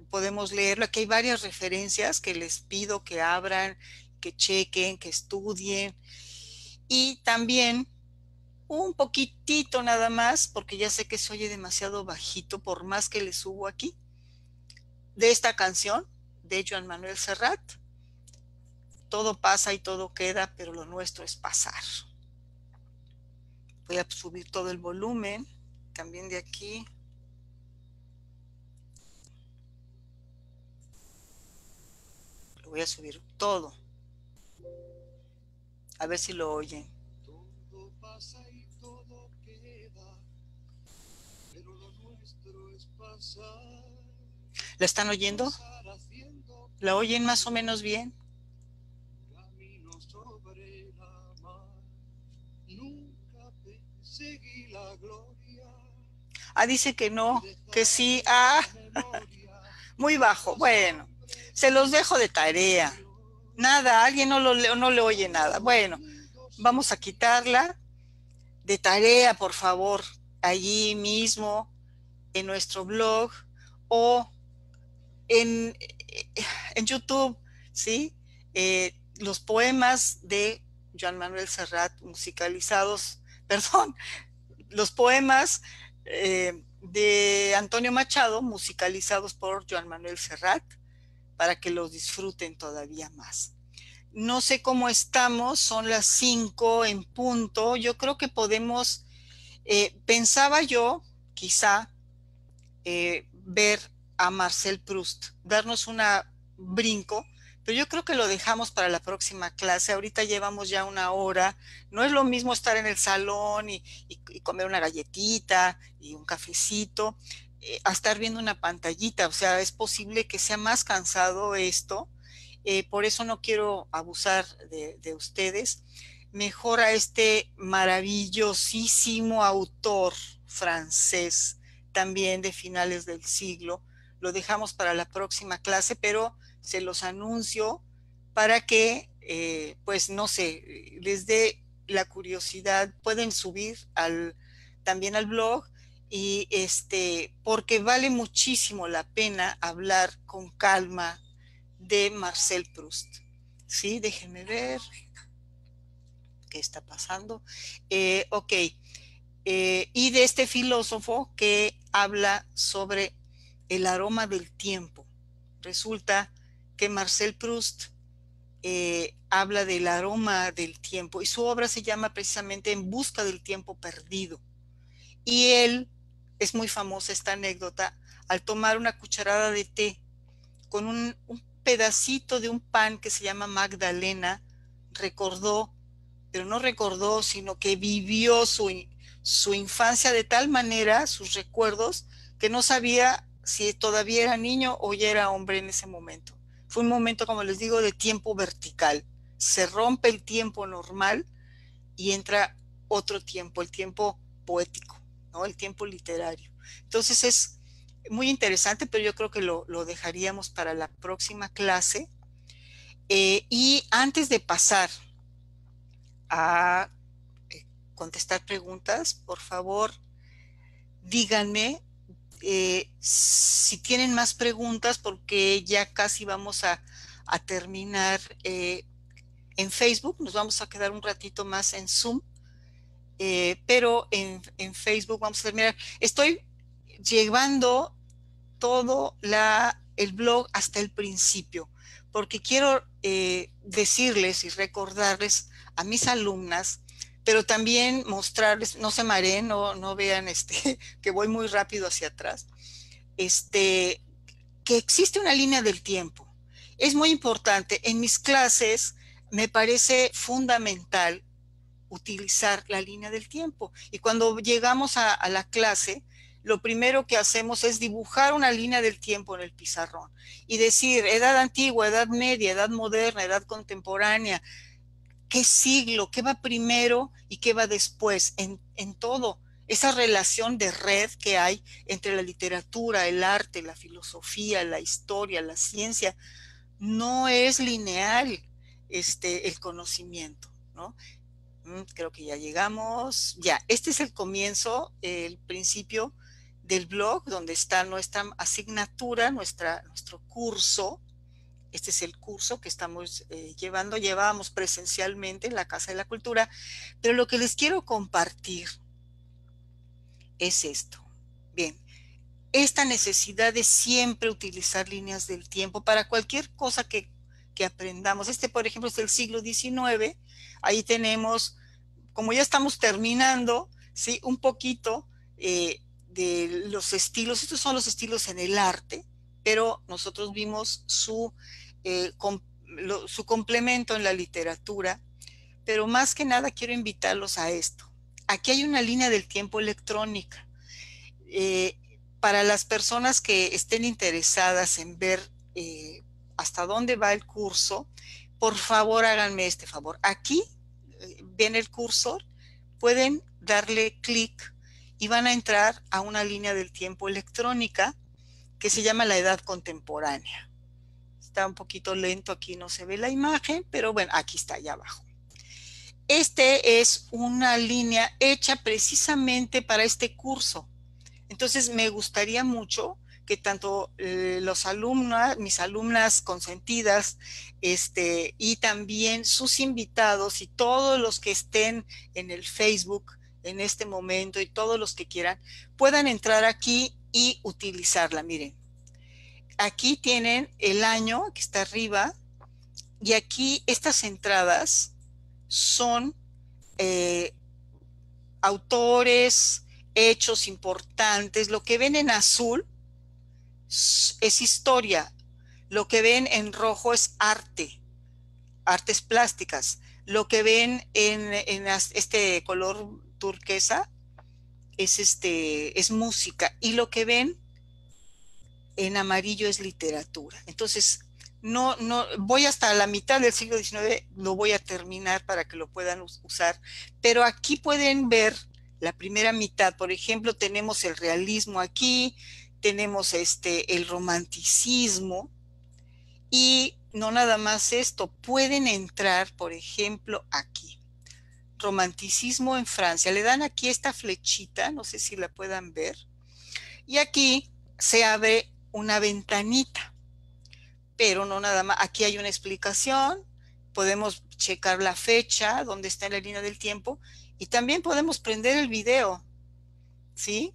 podemos leerlo. Aquí hay varias referencias que les pido que abran, que chequen, que estudien, y también un poquitito nada más, porque ya sé que se oye demasiado bajito por más que le subo aquí, de esta canción de Joan Manuel Serrat: todo pasa y todo queda, pero lo nuestro es pasar. Voy a subir todo el volumen, también de aquí. Lo voy a subir todo. A ver si lo oyen. Todo pasa y todo queda, pero lo nuestro es pasar. ¿La están oyendo? ¿La oyen más o menos bien? Camino sobre la mar, nunca perseguí la gloria. Dice que no, que sí. Muy bajo. Bueno, se los dejo de tarea. Nada, alguien no le oye nada. Bueno, vamos a quitarla de tarea, por favor, allí mismo en nuestro blog o en YouTube, ¿sí? Los poemas de Joan Manuel Serrat musicalizados, los poemas de Antonio Machado musicalizados por Joan Manuel Serrat, para que los disfruten todavía más. No sé cómo estamos, son las 5 en punto. Yo creo que podemos, pensaba yo, quizá, ver a Marcel Proust, darnos un brinco, pero yo creo que lo dejamos para la próxima clase. Ahorita llevamos ya 1 hora, no es lo mismo estar en el salón y comer una galletita y un cafecito, a estar viendo una pantallita. O sea, es posible que sea más cansado esto, por eso no quiero abusar de ustedes. Mejor a este maravillosísimo autor francés, también de finales del siglo, lo dejamos para la próxima clase, pero se los anuncio para que, pues no sé, les dé la curiosidad. Pueden subir también al blog, y porque vale muchísimo la pena hablar con calma de Marcel Proust. Sí, déjenme ver qué está pasando. Ok. Y de este filósofo que habla sobre el aroma del tiempo. Resulta que Marcel Proust habla del aroma del tiempo, y su obra se llama precisamente En busca del tiempo perdido. Y él, es muy famosa esta anécdota, al tomar una cucharada de té con un pedacito de un pan que se llama Magdalena, recordó, pero no recordó, sino que vivió su infancia de tal manera, sus recuerdos, que no sabía si todavía era niño o ya era hombre en ese momento. Fue un momento, como les digo, de tiempo vertical. Se rompe el tiempo normal y entra otro tiempo, el tiempo poético, ¿no? El tiempo literario. Entonces es muy interesante, pero yo creo que lo dejaríamos para la próxima clase. Y antes de pasar a contestar preguntas, por favor, díganme si tienen más preguntas, porque ya casi vamos a terminar en Facebook. Nos vamos a quedar un ratito más en Zoom, pero en Facebook vamos a terminar. Estoy llevando todo el blog hasta el principio, porque quiero decirles y recordarles a mis alumnas, pero también mostrarles, no se mareen, no vean que voy muy rápido hacia atrás, que existe una línea del tiempo. Es muy importante. En mis clases me parece fundamental utilizar la línea del tiempo. Y cuando llegamos a la clase, lo primero que hacemos es dibujar una línea del tiempo en el pizarrón y decir edad antigua, edad media, edad moderna, edad contemporánea, qué siglo, qué va primero y qué va después, en todo. Esa relación de red que hay entre la literatura, el arte, la filosofía, la historia, la ciencia, no es lineal el conocimiento, ¿no? Creo que ya llegamos. Ya, este es el comienzo, el principio del blog, donde está nuestra asignatura, nuestro curso. Este es el curso que estamos llevábamos presencialmente en la Casa de la Cultura, pero lo que les quiero compartir es esto. Bien, esta necesidad de siempre utilizar líneas del tiempo para cualquier cosa que aprendamos. Por ejemplo, es del siglo XIX. Ahí tenemos, como ya estamos terminando, ¿sí? Un poquito de los estilos. Estos son los estilos en el arte, pero nosotros vimos su complemento en la literatura. Pero más que nada quiero invitarlos a esto. Aquí hay una línea del tiempo electrónica. Para las personas que estén interesadas en ver hasta dónde va el curso, por favor háganme este favor. Aquí ven el cursor, pueden darle clic y van a entrar a una línea del tiempo electrónica que se llama la edad contemporánea. Está un poquito lento, aquí no se ve la imagen, pero bueno, aquí está, allá abajo. Es una línea hecha precisamente para este curso. Entonces me gustaría mucho que tanto mis alumnas consentidas, y también sus invitados y todos los que estén en el Facebook en este momento y todos los que quieran, puedan entrar aquí y utilizarla. Miren, aquí tienen el año que está arriba, y aquí estas entradas son autores, hechos importantes. Lo que ven en azul es historia, lo que ven en rojo es arte, artes plásticas, lo que ven en este color turquesa es música, y lo que ven en amarillo es literatura. Entonces no voy hasta la mitad del siglo XIX, lo voy a terminar para que lo puedan usar, pero aquí pueden ver la primera mitad. Por ejemplo, tenemos el realismo aquí, tenemos el romanticismo, y no nada más esto, pueden entrar, por ejemplo, aquí, romanticismo en Francia. Le dan aquí esta flechita, no sé si la puedan ver, y aquí se abre una ventanita, pero no nada más. Aquí hay una explicación, podemos checar la fecha, dónde está en la línea del tiempo, y también podemos prender el video, ¿sí?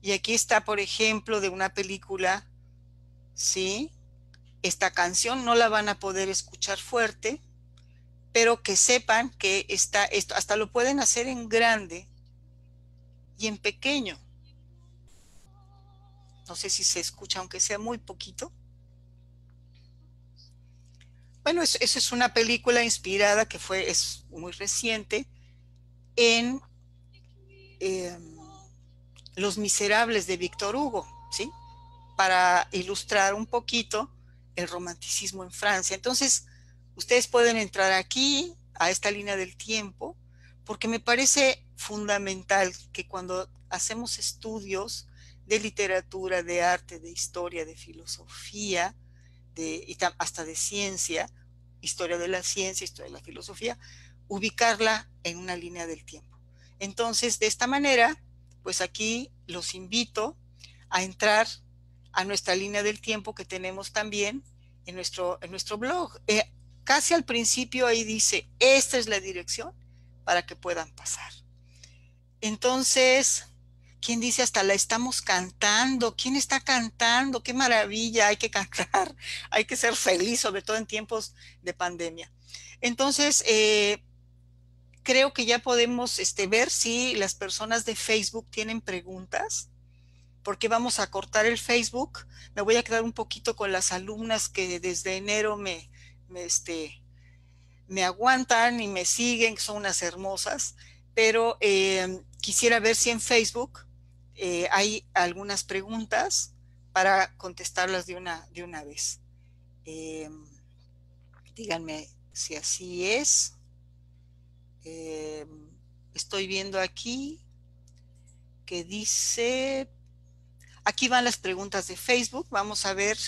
Y aquí está, por ejemplo, de una película, ¿sí? Esta canción no la van a poder escuchar fuerte, pero que sepan que está esto, hasta lo pueden hacer en grande y en pequeño. No sé si se escucha, aunque sea muy poquito. Bueno, eso es una película inspirada que es muy reciente en Los Miserables de Víctor Hugo, ¿sí? Para ilustrar un poquito el romanticismo en Francia. Entonces, ustedes pueden entrar aquí, a esta línea del tiempo, porque me parece fundamental que cuando hacemos estudios de literatura, de arte, de historia, de filosofía, hasta de ciencia, historia de la ciencia, historia de la filosofía, ubicarla en una línea del tiempo. Entonces, de esta manera, pues aquí los invito a entrar a nuestra línea del tiempo que tenemos también en nuestro blog. Casi al principio ahí dice, esta es la dirección para que puedan pasar. Entonces, ¿quién dice hasta la estamos cantando? ¿Quién está cantando? ¡Qué maravilla! Hay que cantar, hay que ser feliz, sobre todo en tiempos de pandemia. Entonces, creo que ya podemos ver si las personas de Facebook tienen preguntas, porque vamos a cortar el Facebook. Me voy a quedar un poquito con las alumnas que desde enero me aguantan y me siguen, que son unas hermosas, pero quisiera ver si en Facebook hay algunas preguntas para contestarlas de una vez. Díganme si así es. Estoy viendo aquí que dice, aquí van las preguntas de Facebook. Vamos a ver,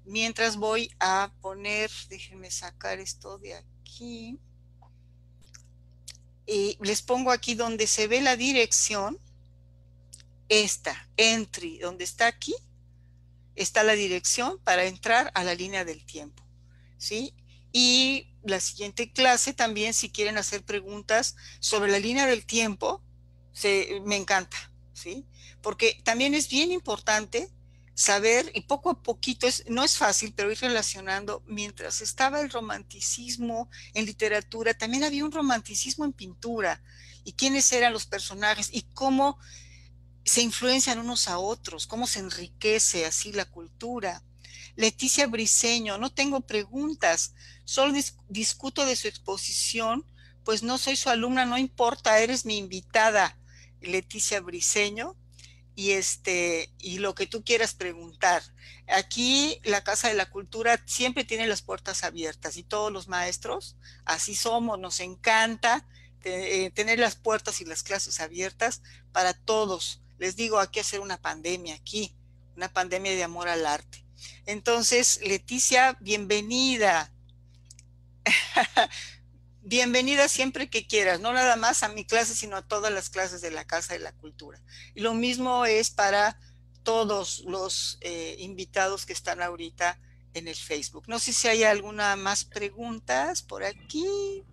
mientras voy a poner, déjenme sacar esto de aquí. Les pongo aquí donde se ve la dirección, esta, entry, donde está aquí, está la dirección para entrar a la línea del tiempo, ¿sí? Y la siguiente clase también, si quieren hacer preguntas sobre la línea del tiempo, me encanta, ¿sí? Porque también es bien importante saber, y poco a poquito, no es fácil, pero ir relacionando. Mientras estaba el romanticismo en literatura, también había un romanticismo en pintura, y quiénes eran los personajes, y cómo se influencian unos a otros, cómo se enriquece así la cultura. Leticia Briceño, no tengo preguntas, solo discuto de su exposición, pues no soy su alumna, no importa, eres mi invitada, Leticia Briceño, y lo que tú quieras preguntar. Aquí la Casa de la Cultura siempre tiene las puertas abiertas, y todos los maestros, así somos, nos encanta tener las puertas y las clases abiertas para todos. Les digo, hay que hacer una pandemia aquí, una pandemia de amor al arte. Entonces, Leticia, bienvenida. Bienvenida siempre que quieras, no nada más a mi clase, sino a todas las clases de la Casa de la Cultura. Y lo mismo es para todos los invitados que están ahorita en el Facebook. No sé si hay alguna más preguntas por aquí.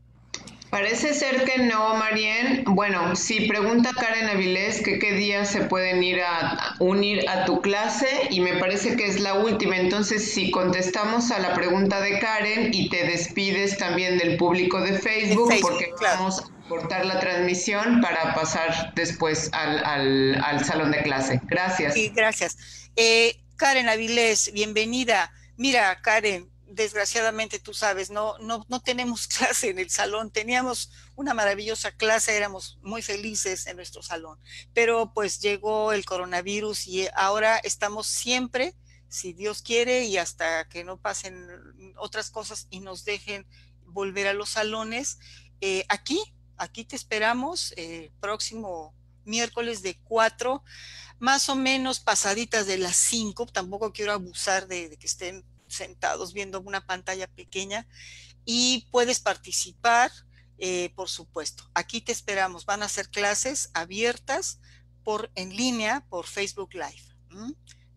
Parece ser que no, Marien. Bueno, sí, pregunta Karen Avilés que qué día se pueden ir a unir a tu clase, y me parece que es la última. Entonces, si contestamos a la pregunta de Karen y te despides también del público de Facebook, porque claro, vamos a cortar la transmisión para pasar después al salón de clase. Gracias. Sí, gracias. Karen Avilés, bienvenida. Mira, Karen, desgraciadamente tú sabes, no tenemos clase en el salón. Teníamos una maravillosa clase, éramos muy felices en nuestro salón, pero pues llegó el coronavirus y ahora estamos siempre, si Dios quiere, y hasta que no pasen otras cosas y nos dejen volver a los salones, aquí te esperamos próximo miércoles de 4, más o menos pasaditas de las 5. Tampoco quiero abusar de que estén sentados viendo una pantalla pequeña, y puedes participar, por supuesto. Aquí te esperamos. Van a ser clases abiertas en línea por Facebook Live.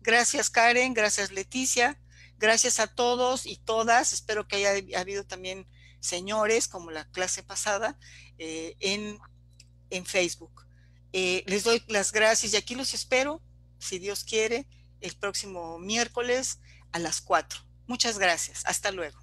Gracias, Karen. Gracias, Leticia. Gracias a todos y todas. Espero que haya habido también señores, como la clase pasada, en Facebook. Les doy las gracias y aquí los espero, si Dios quiere, el próximo miércoles a las 4. Muchas gracias. Hasta luego.